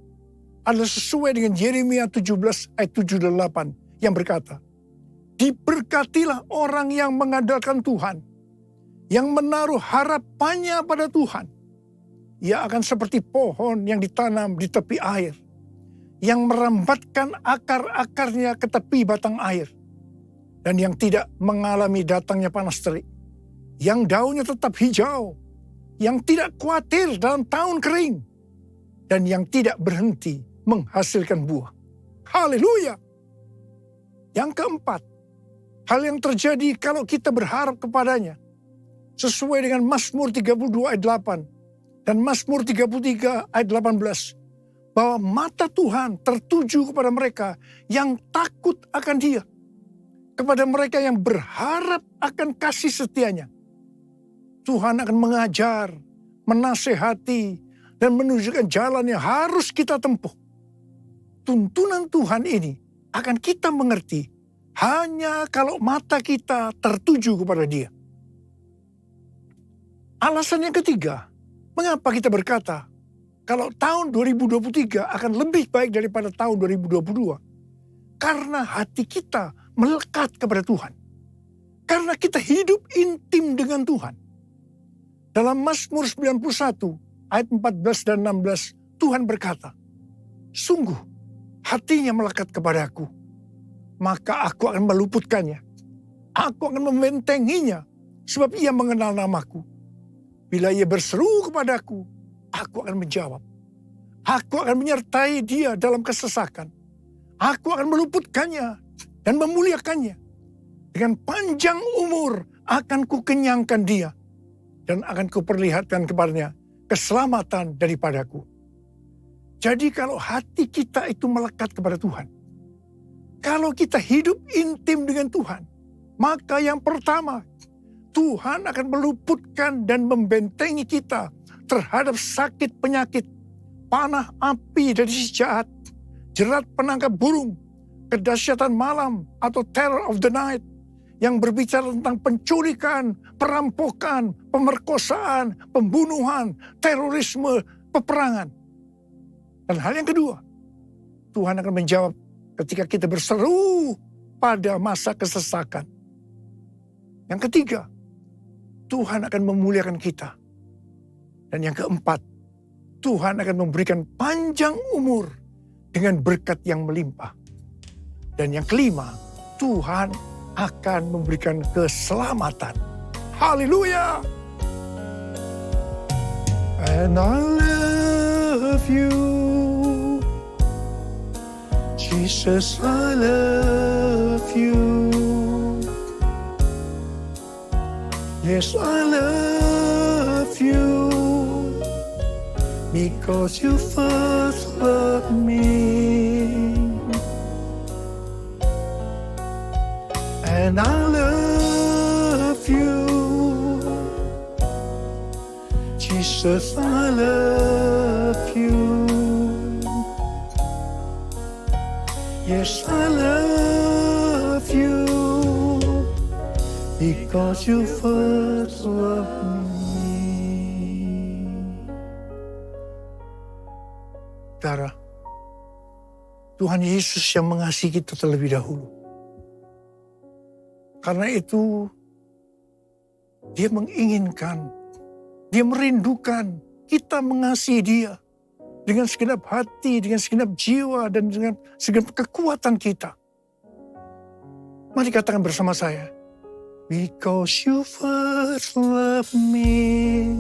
adalah sesuai dengan Yeremia 17 ayat 7-8 yang berkata, diberkatilah orang yang mengandalkan Tuhan, yang menaruh harapannya pada Tuhan. Ia akan seperti pohon yang ditanam di tepi air, yang merambatkan akar-akarnya ke tepi batang air, dan yang tidak mengalami datangnya panas terik, yang daunnya tetap hijau, yang tidak khawatir dalam tahun kering, dan yang tidak berhenti menghasilkan buah. Haleluya. Yang keempat, hal yang terjadi kalau kita berharap kepadanya, sesuai dengan Mazmur 32 ayat 8 dan Mazmur 33 ayat 18, bahwa mata Tuhan tertuju kepada mereka yang takut akan Dia, kepada mereka yang berharap akan kasih setianya. Tuhan akan mengajar, menasehati, dan menunjukkan jalan yang harus kita tempuh. Tuntunan Tuhan ini akan kita mengerti hanya kalau mata kita tertuju kepada Dia. Alasan yang ketiga, mengapa kita berkata, kalau tahun 2023 akan lebih baik daripada tahun 2022. Karena hati kita melekat kepada Tuhan. Karena kita hidup intim dengan Tuhan. Dalam Mazmur 91 ayat 14 dan 16, Tuhan berkata, sungguh hatinya melekat kepadaku, maka aku akan meluputkannya. Aku akan membentenginya, sebab ia mengenal namaku. Bila ia berseru kepadaku, aku akan menjawab. Aku akan menyertai dia dalam kesesakan. Aku akan meluputkannya dan memuliakannya. Dengan panjang umur akan kukenyangkan dia. Dan akan kuperlihatkan kepadanya keselamatan daripadaku. Jadi kalau hati kita itu melekat kepada Tuhan. Kalau kita hidup intim dengan Tuhan. Maka yang pertama, Tuhan akan meluputkan dan membentengi kita terhadap sakit penyakit, panah api dari si jahat, jerat penangkap burung, kedahsyatan malam atau terror of the night, yang berbicara tentang penculikan, perampokan, pemerkosaan, pembunuhan, terorisme, peperangan. Dan hal yang kedua, Tuhan akan menjawab ketika kita berseru pada masa kesesakan. Yang ketiga, Tuhan akan memuliakan kita. Dan yang keempat, Tuhan akan memberikan panjang umur dengan berkat yang melimpah. Dan yang kelima, Tuhan akan memberikan keselamatan. Haleluya! And I love you, Jesus, I love you. Yes, I love you, because you first loved me. And I love you, Jesus, I love you. Yes, I love you, because you first loved me. Saudara, Tuhan Yesus yang mengasihi kita terlebih dahulu. Karena itu, Dia menginginkan, Dia merindukan kita mengasihi Dia dengan segenap hati, dengan segenap jiwa, dan dengan segenap kekuatan kita. Mari katakan bersama saya, because you first love me,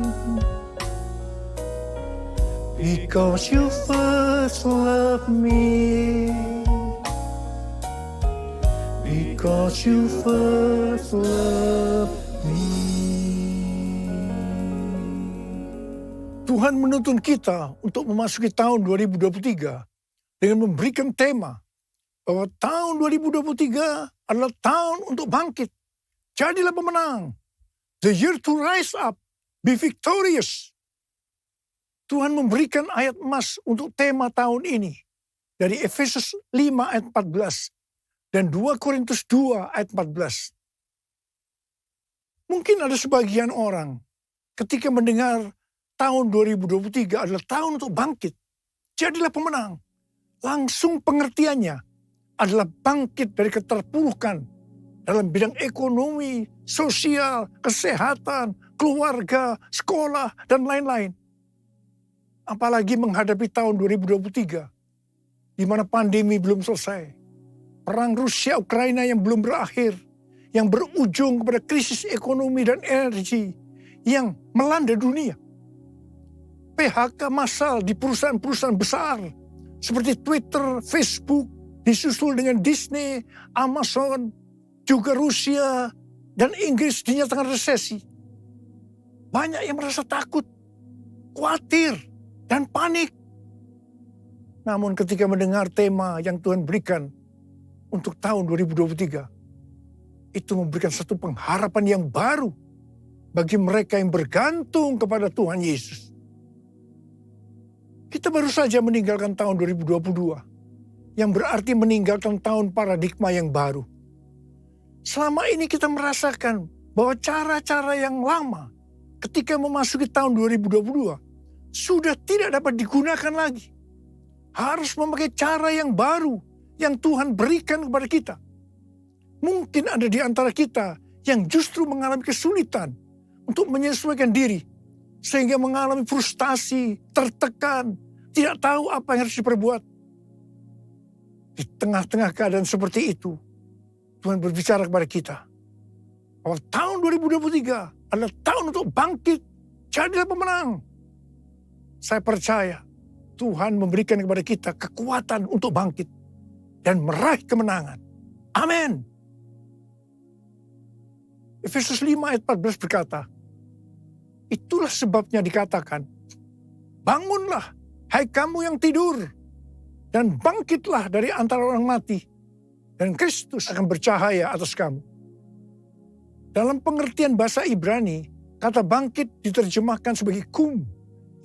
because you first love me, because you first love me. Tuhan menuntun kita untuk memasuki tahun 2023 dengan memberikan tema bahwa tahun 2023 adalah tahun untuk bangkit. Jadilah pemenang. The year to rise up, be victorious. Tuhan memberikan ayat emas untuk tema tahun ini dari Efesus 5 ayat 14 dan 2 Korintus 2 ayat 14. Mungkin ada sebagian orang ketika mendengar tahun 2023 adalah tahun untuk bangkit. Jadilah pemenang. Langsung pengertiannya adalah bangkit dari keterpurukan dalam bidang ekonomi, sosial, kesehatan, keluarga, sekolah, dan lain-lain. Apalagi menghadapi tahun 2023, di mana pandemi belum selesai. Perang Rusia-Ukraina yang belum berakhir, yang berujung kepada krisis ekonomi dan energi yang melanda dunia. PHK massal di perusahaan-perusahaan besar seperti Twitter, Facebook, disusul dengan Disney, Amazon, juga Rusia dan Inggris dinyatakan resesi. Banyak yang merasa takut, khawatir, dan panik. Namun ketika mendengar tema yang Tuhan berikan untuk tahun 2023, itu memberikan satu pengharapan yang baru bagi mereka yang bergantung kepada Tuhan Yesus. Kita baru saja meninggalkan tahun 2022, yang berarti meninggalkan tahun paradigma yang baru. Selama ini kita merasakan bahwa cara-cara yang lama ketika memasuki tahun 2022 sudah tidak dapat digunakan lagi. Harus memakai cara yang baru yang Tuhan berikan kepada kita. Mungkin ada di antara kita yang justru mengalami kesulitan untuk menyesuaikan diri, sehingga mengalami frustasi, tertekan, tidak tahu apa yang harus diperbuat. Di tengah-tengah keadaan seperti itu, Tuhan berbicara kepada kita bahwa tahun 2023 adalah tahun untuk bangkit, jadilah pemenang. Saya percaya Tuhan memberikan kepada kita kekuatan untuk bangkit dan meraih kemenangan. Amin. Efesus 5 ayat 14 berkata, itulah sebabnya dikatakan, bangunlah hai kamu yang tidur, dan bangkitlah dari antara orang mati, dan Kristus akan bercahaya atas kamu. Dalam pengertian bahasa Ibrani, kata bangkit diterjemahkan sebagai kum,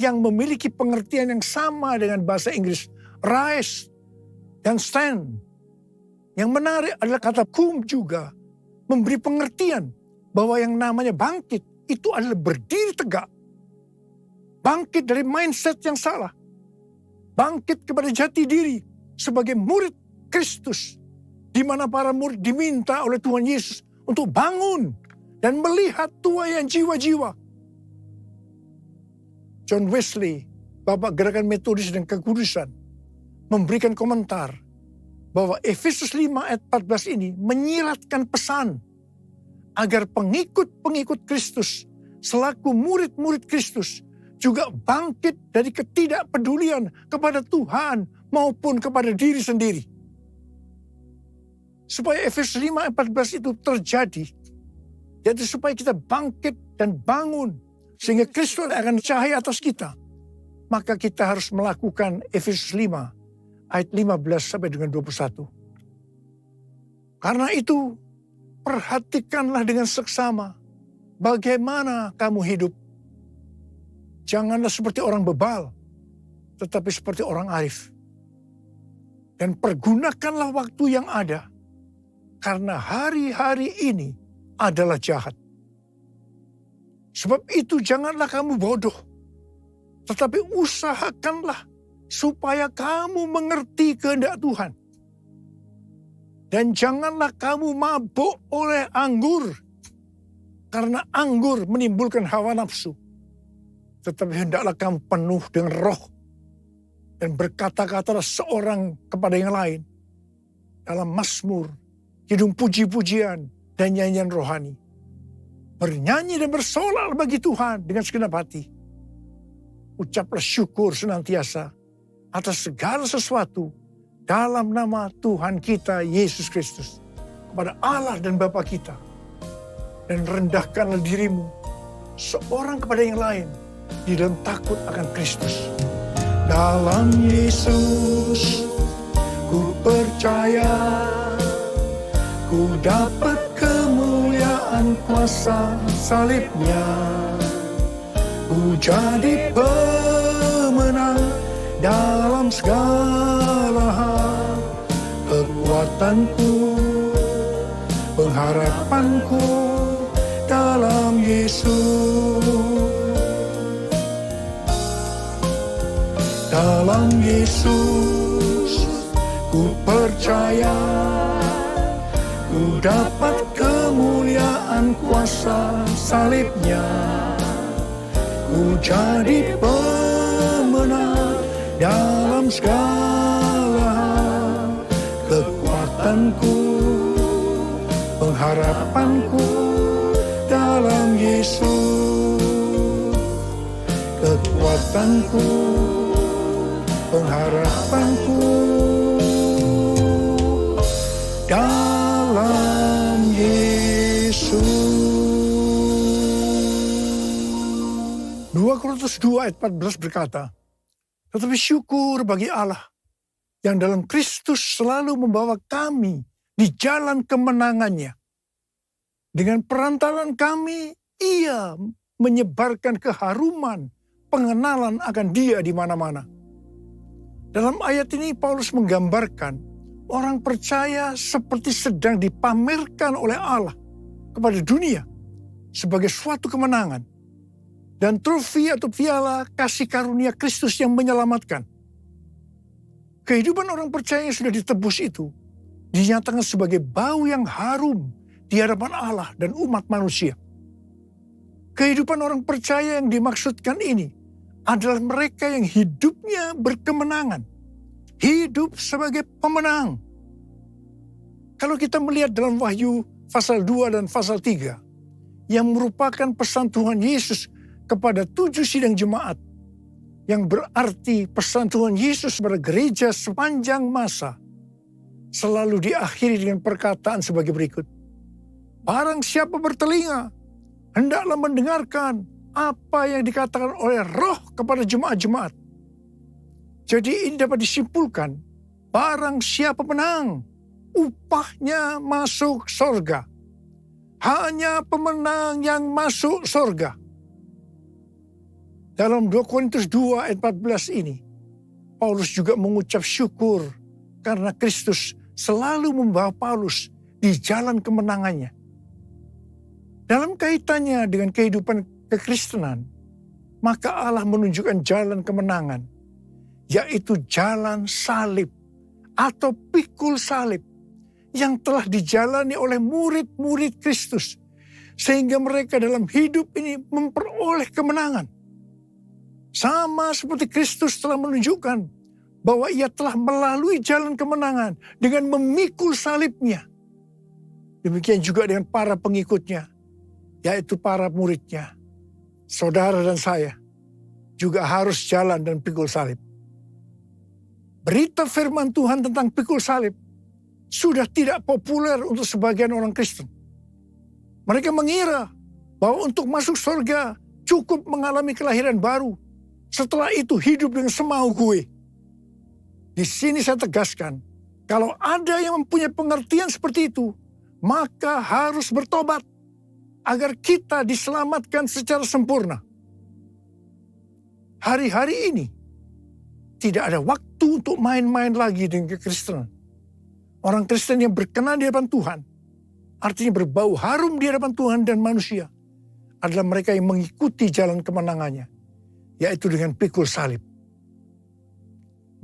yang memiliki pengertian yang sama dengan bahasa Inggris, rise dan stand. Yang menarik adalah kata kum juga memberi pengertian bahwa yang namanya bangkit itu adalah berdiri tegak. Bangkit dari mindset yang salah. Bangkit kepada jati diri sebagai murid Kristus, di mana para murid diminta oleh Tuhan Yesus untuk bangun dan melihat tuaian jiwa-jiwa. John Wesley, Bapak Gerakan Metodis dan Kekudusan, memberikan komentar bahwa Efesus 5 ayat 14 ini menyiratkan pesan agar pengikut-pengikut Kristus selaku murid-murid Kristus juga bangkit dari ketidakpedulian kepada Tuhan maupun kepada diri sendiri. Supaya Efesus 5 ayat 14 itu terjadi, yaitu supaya kita bangkit dan bangun sehingga Kristus akan cahaya atas kita, maka kita harus melakukan Efesus 5 ayat 15 sampai dengan 21. Karena itu, perhatikanlah dengan seksama bagaimana kamu hidup. Janganlah seperti orang bebal, tetapi seperti orang arif. Dan pergunakanlah waktu yang ada, karena hari-hari ini adalah jahat. Sebab itu janganlah kamu bodoh, tetapi usahakanlah supaya kamu mengerti kehendak Tuhan. Dan janganlah kamu mabuk oleh anggur, karena anggur menimbulkan hawa nafsu. Tetapi hendaklah kamu penuh dengan roh, dan berkata-katalah seorang kepada yang lain dalam mazmur, kidung puji-pujian, dan nyanyian rohani. Bernyanyi dan bersolah bagi Tuhan dengan segenap hati. Ucaplah syukur senantiasa atas segala sesuatu dalam nama Tuhan kita Yesus Kristus kepada Allah dan Bapa kita. Dan rendahkanlah dirimu seorang kepada yang lain di dalam takut akan Kristus. Dalam Yesus Ku percaya ku dapat kemuliaan kuasa salibnya. Ku jadi pemenang dalam segala hal. Kekuatanku, pengharapanku dalam Yesus. Dalam Yesus ku percaya, ku dapat kemuliaan kuasa salibnya. Ku jadi pemenang dalam segala hal. Kekuatanku, pengharapanku dalam Yesus. Kekuatanku, pengharapanku dalam Yesus. 2 Korintus 2 ayat 14 berkata, tetapi syukur bagi Allah yang dalam Kristus selalu membawa kami di jalan kemenangannya. Dengan perantaran kami, Ia menyebarkan keharuman, pengenalan akan Dia di mana-mana. Dalam ayat ini Paulus menggambarkan orang percaya seperti sedang dipamerkan oleh Allah kepada dunia sebagai suatu kemenangan dan trofi atau piala kasih karunia Kristus yang menyelamatkan. Kehidupan orang percaya yang sudah ditebus itu dinyatakan sebagai bau yang harum di hadapan Allah dan umat manusia. Kehidupan orang percaya yang dimaksudkan ini adalah mereka yang hidupnya berkemenangan. Hidup sebagai pemenang. Kalau kita melihat dalam Wahyu pasal 2 dan pasal 3, yang merupakan pesan Tuhan Yesus kepada 7 sidang jemaat, yang berarti pesan Tuhan Yesus kepada gereja sepanjang masa, selalu diakhiri dengan perkataan sebagai berikut. Barang siapa bertelinga, hendaklah mendengarkan apa yang dikatakan oleh Roh kepada jemaat-jemaat. Jadi ini dapat disimpulkan, barang siapa menang, upahnya masuk sorga. Hanya pemenang yang masuk sorga. Dalam 2 Korintus 2 ayat 14 ini, Paulus juga mengucap syukur karena Kristus selalu membawa Paulus di jalan kemenangannya. Dalam kaitannya dengan kehidupan kekristenan, maka Allah menunjukkan jalan kemenangan, yaitu jalan salib atau pikul salib yang telah dijalani oleh murid-murid Kristus, sehingga mereka dalam hidup ini memperoleh kemenangan. Sama seperti Kristus telah menunjukkan bahwa Ia telah melalui jalan kemenangan dengan memikul salibnya. Demikian juga dengan para pengikutnya, yaitu para muridnya. Saudara dan saya juga harus jalan dan pikul salib. Berita firman Tuhan tentang pikul salib sudah tidak populer untuk sebagian orang Kristen. Mereka mengira bahwa untuk masuk surga cukup mengalami kelahiran baru. Setelah itu hidup dengan semau gue. Di sini saya tegaskan, kalau ada yang mempunyai pengertian seperti itu, maka harus bertobat agar kita diselamatkan secara sempurna. Hari-hari ini tidak ada waktu untuk main-main lagi dengan kekristenan. Orang Kristen yang berkenan di hadapan Tuhan, artinya berbau harum di hadapan Tuhan dan manusia, adalah mereka yang mengikuti jalan kemenangannya, yaitu dengan pikul salib.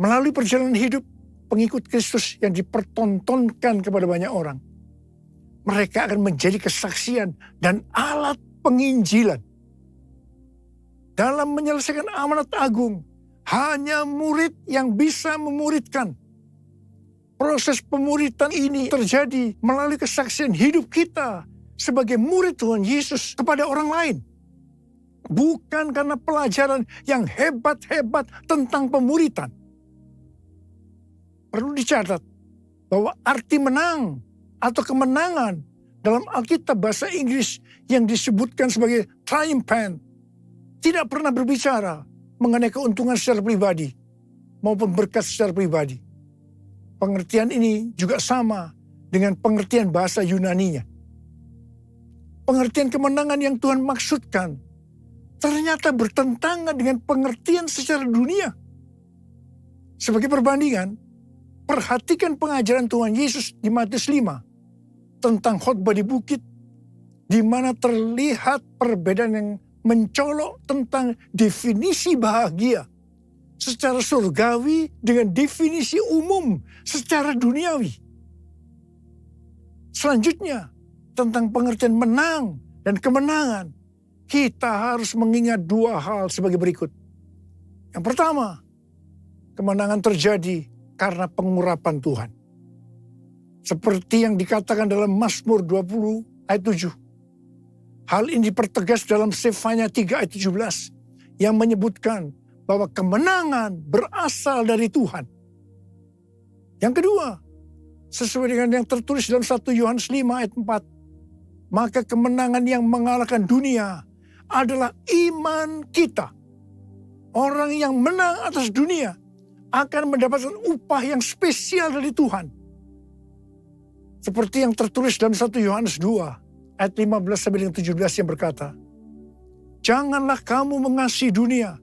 Melalui perjalanan hidup pengikut Kristus yang dipertontonkan kepada banyak orang, mereka akan menjadi kesaksian dan alat penginjilan. Dalam menyelesaikan amanat agung, hanya murid yang bisa memuridkan. Proses pemuridan ini terjadi melalui kesaksian hidup kita sebagai murid Tuhan Yesus kepada orang lain. Bukan karena pelajaran yang hebat-hebat tentang pemuridan. Perlu dicatat bahwa arti menang atau kemenangan dalam Alkitab bahasa Inggris yang disebutkan sebagai triumphant tidak pernah berbicara mengenai keuntungan secara pribadi maupun berkat secara pribadi. pengertian ini juga sama dengan pengertian bahasa Yunaninya. Pengertian kemenangan yang Tuhan maksudkan ternyata bertentangan dengan pengertian secara dunia. Sebagai perbandingan, perhatikan pengajaran Tuhan Yesus di Matius 5 tentang khotbah di bukit, di mana terlihat perbedaan yang mencolok tentang definisi bahagia secara surgawi dengan definisi umum secara duniawi. Selanjutnya, tentang pengertian menang dan kemenangan, kita harus mengingat dua hal sebagai berikut. Yang pertama, kemenangan terjadi karena pengurapan Tuhan. Seperti yang dikatakan dalam Mazmur 20 ayat 7. Hal ini dipertegas dalam Sefanya 3 ayat 17 yang menyebutkan bahwa kemenangan berasal dari Tuhan. Yang kedua, sesuai dengan yang tertulis dalam 1 Yohanes 5 ayat 4. Maka kemenangan yang mengalahkan dunia adalah iman kita. Orang yang menang atas dunia akan mendapatkan upah yang spesial dari Tuhan. Seperti yang tertulis dalam 1 Yohanes 2 ayat 15 sampai dengan 17 yang berkata, janganlah kamu mengasihi dunia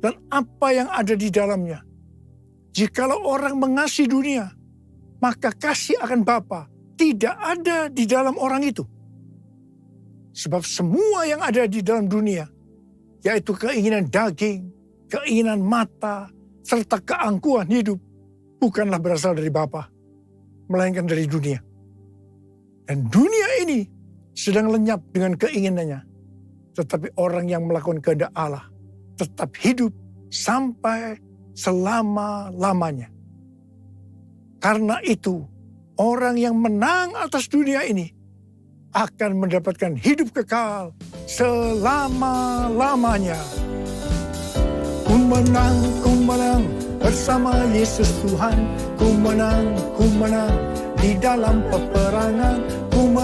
dan apa yang ada di dalamnya. Jikalau orang mengasihi dunia, maka kasih akan Bapa tidak ada di dalam orang itu. Sebab semua yang ada di dalam dunia, yaitu keinginan daging, keinginan mata, serta keangkuhan hidup, bukanlah berasal dari Bapa, melainkan dari dunia. Dan dunia ini sedang lenyap dengan keinginannya. Tetapi orang yang melakukan kehendak Allah tetap hidup sampai selama-lamanya. Karena itu, orang yang menang atas dunia ini akan mendapatkan hidup kekal selama-lamanya. Ku menang bersama Yesus Tuhan. Ku menang di dalam peperangan. Ku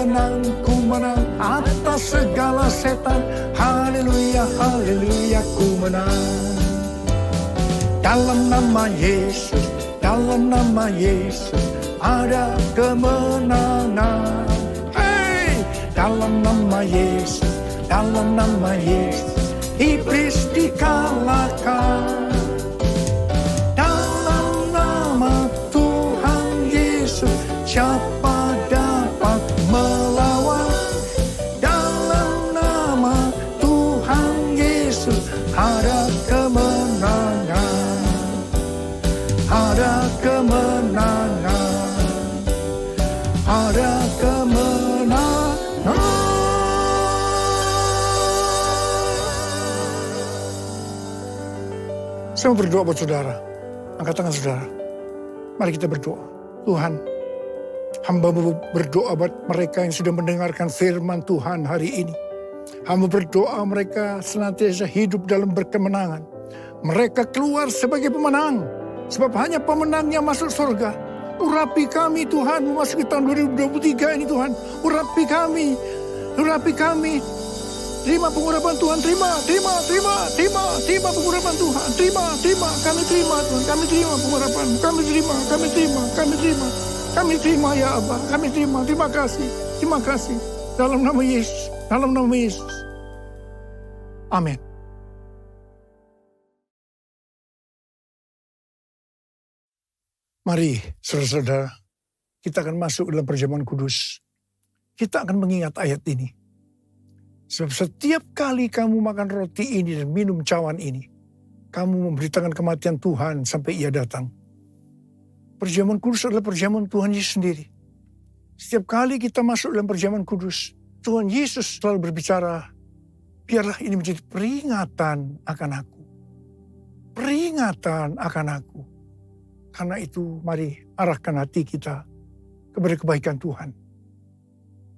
menang atas segala setan. Haleluya, haleluya, ku menang. Dalam nama Yesus ada kemenangan. Dalam nama Yesus, iblis dikalahkan. Dalam nama Tuhan Yesus, siapa dapat melawan? Dalam nama Tuhan Yesus, ada kemenangan. Ada kemenangan. Ada kemenangan. Saya mau berdoa buat saudara. Angkat tangan saudara. Mari kita berdoa. Tuhan, hamba berdoa buat mereka yang sudah mendengarkan firman Tuhan hari ini. Hamba berdoa mereka senantiasa hidup dalam berkemenangan. Mereka keluar sebagai pemenang. Sebab hanya pemenang yang masuk surga. Urapi kami Tuhan memasuki tahun 2023 ini Tuhan. Urapi kami. Terima pengurapan Tuhan, terima pengurapan Tuhan, terima, kami terima Tuhan, kami terima pengurapan, kami terima ya Abah, terima kasih, dalam nama Yesus, amin. Mari saudara-saudara, kita akan masuk dalam perjamuan kudus, kita akan mengingat ayat ini. Sebab setiap kali kamu makan roti ini dan minum cawan ini, kamu memberitakan kematian Tuhan sampai ia datang. Perjamuan kudus adalah perjamuan Tuhan Yesus sendiri. Setiap kali kita masuk dalam perjamuan kudus, Tuhan Yesus selalu berbicara, biarlah ini menjadi peringatan akan aku. Peringatan akan aku. Karena itu mari arahkan hati kita kepada kebaikan Tuhan.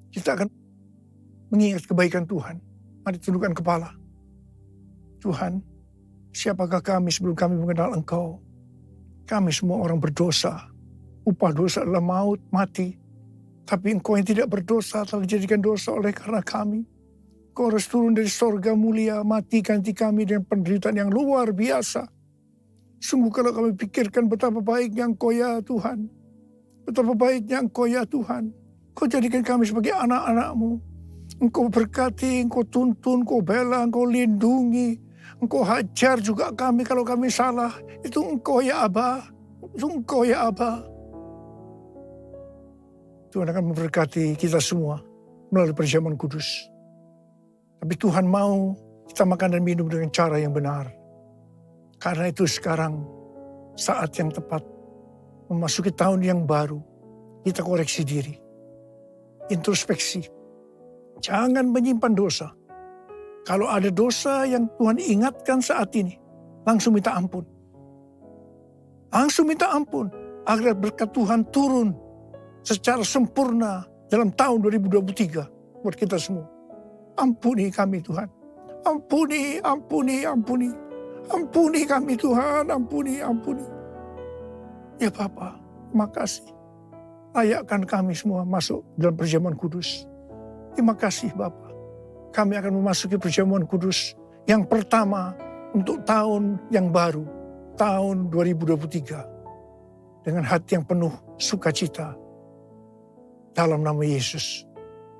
Kita akan mengingat kebaikan Tuhan. Mari tundukkan kepala. Tuhan, siapakah kami sebelum kami mengenal Engkau? Kami semua orang berdosa. Upah dosa adalah maut, mati. Tapi Engkau yang tidak berdosa telah dijadikan dosa oleh karena kami. Engkau harus turun dari sorga mulia, mati ganti kami dengan penderitaan yang luar biasa. Sungguh kalau kami pikirkan betapa baiknya Engkau ya Tuhan. Betapa baiknya Engkau ya Tuhan. Engkau jadikan kami sebagai anak-anak-Mu. Engkau berkati, Engkau tuntun, Engkau bela, Engkau lindungi. Engkau hajar juga kami kalau kami salah. Itu Engkau ya Aba. Itu Engkau ya Aba. Tuhan akan memberkati kita semua melalui perjamuan kudus. Tapi Tuhan mau kita makan dan minum dengan cara yang benar. Karena itu sekarang saat yang tepat memasuki tahun yang baru. Kita koreksi diri. Introspeksi. Jangan menyimpan dosa. Kalau ada dosa yang Tuhan ingatkan saat ini, langsung minta ampun. Langsung minta ampun agar berkat Tuhan turun secara sempurna dalam tahun 2023 buat kita semua. Ampuni kami Tuhan. Ampuni, ampuni, ampuni. Ampuni kami Tuhan, ampuni, ampuni. Ya Bapa, makasih. Layakkan kami semua masuk dalam perjamuan kudus. Terima kasih Bapa. Kami akan memasuki perjamuan kudus yang pertama untuk tahun yang baru, tahun 2023. Dengan hati yang penuh sukacita. Dalam nama Yesus.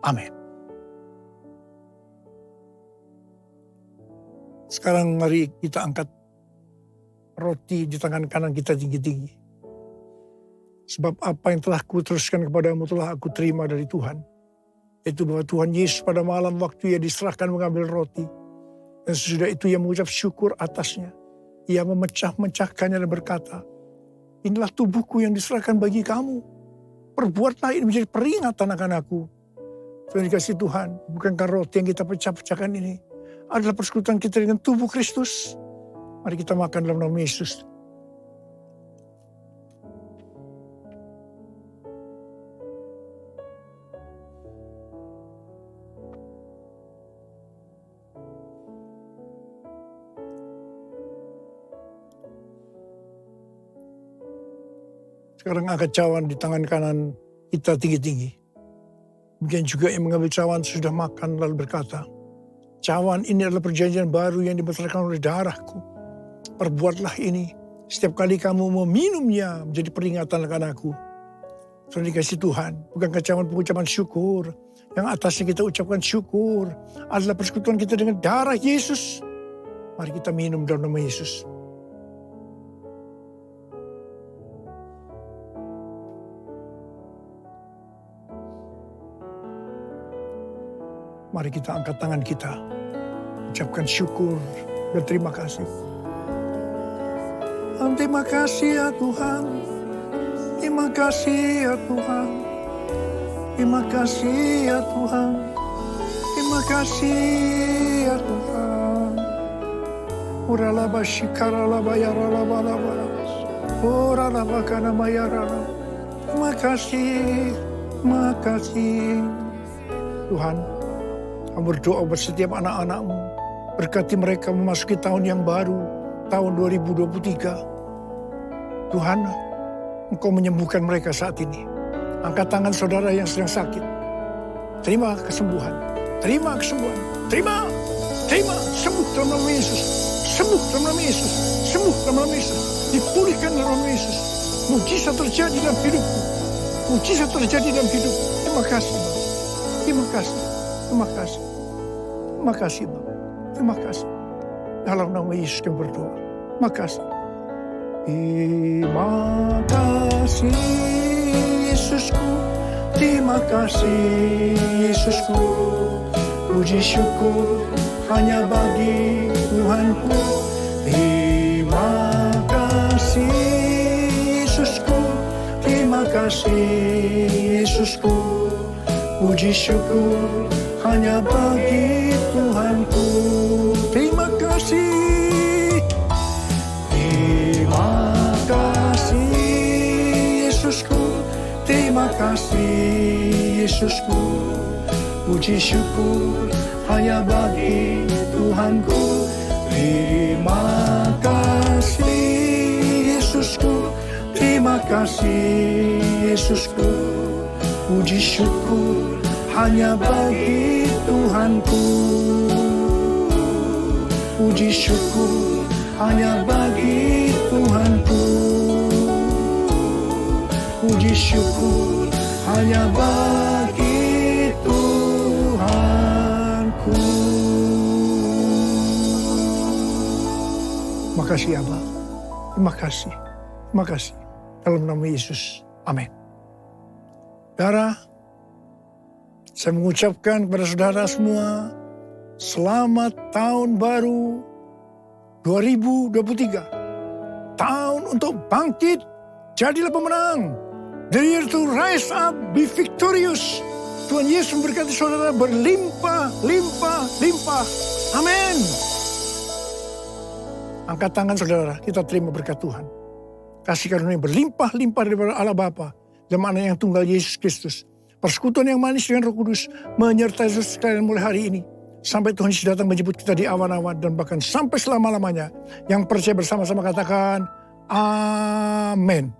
Amin. Sekarang mari kita angkat roti di tangan kanan kita tinggi-tinggi. Sebab apa yang telah kuteruskan kepadamu telah aku terima dari Tuhan. Yaitu bahwa Tuhan Yesus pada malam waktu ia diserahkan mengambil roti. Dan sesudah itu ia mengucap syukur atasnya. Ia memecah-mecahkannya dan berkata, inilah tubuhku yang diserahkan bagi kamu. Perbuatlah ini menjadi peringatan akan aku. Tuhan dikasih Tuhan, bukankah roti yang kita pecah-pecahkan ini adalah persekutuan kita dengan tubuh Kristus. Mari kita makan dalam nama Yesus. Sekarang angkat cawan di tangan kanan kita tinggi-tinggi. Demikian juga yang mengambil cawan sudah makan lalu berkata, cawan ini adalah perjanjian baru yang dibatalkan oleh darahku. Perbuatlah ini setiap kali kamu meminumnya menjadi peringatan akan aku. Tuhan dikasih Tuhan, bukankah cawan pengucapan syukur. Yang atasnya kita ucapkan syukur adalah persekutuan kita dengan darah Yesus. Mari kita minum dalam nama Yesus. Mari kita angkat tangan kita. Ucapkan syukur dan terima kasih. Terima kasih ya Tuhan. Terima kasih ya Tuhan. Terima kasih ya Tuhan. Terima kasih ya Tuhan. Uralaba shikaralaba yaralaba laba. Uralaba kanama yaralaba. Terima kasih. Terima kasih. Tuhan, kami berdoa buat setiap anak-anak-Mu. Berkati mereka memasuki tahun yang baru, tahun 2023. Tuhan, Engkau menyembuhkan mereka saat ini. Angkat tangan saudara yang sedang sakit. Terima kesembuhan. Terima kesembuhan. Terima. Sembuh dalam nama Yesus. Sembuh dalam nama Yesus. Sembuh dalam nama Yesus. Dipulihkan dalam nama Yesus. Mujizat terjadi dalam hidupku. Mujizat terjadi dalam hidupku. Terima kasih. Terima kasih. Terima kasih. Terima kasih Bapak. Terima kasih. Dalam nama Yesus kami berdoa. Terima kasih. Terima kasih Yesusku. Terima kasih Yesusku. Puji syukur hanya bagi Tuhanku. Terima kasih Yesusku. Terima kasih Yesusku. Puji syukur hanya bagi Tuhanku. Terima kasih. Terima kasih Yesusku. Terima kasih Yesusku. Puji syukur hanya bagi Tuhanku. Terima kasih Yesusku. Terima kasih Yesusku. Puji syukur hanya bagi Tuhanku. Puji syukur hanya bagi Tuhanku. Puji syukur hanya bagi Tuhanku. Makasih Abah, terima kasih, terima kasih. Dalam nama Yesus, amin. Saudara, saya mengucapkan kepada saudara semua, selamat tahun baru 2023. Tahun untuk bangkit, jadilah pemenang. The year to rise up, be victorious. Tuhan Yesus memberkati saudara berlimpah, limpah, limpah. Amin. Angkat tangan saudara, kita terima berkat Tuhan. Kasih karunia berlimpah, limpah daripada Allah Bapa dan anak yang tunggal Yesus Kristus. Persekutuan yang manis dengan Roh Kudus menyertai saudara sekalian mulai hari ini. Sampai Tuhan Yesus datang menjemput kita di awan-awan dan bahkan sampai selama-lamanya. Yang percaya bersama-sama katakan, amin.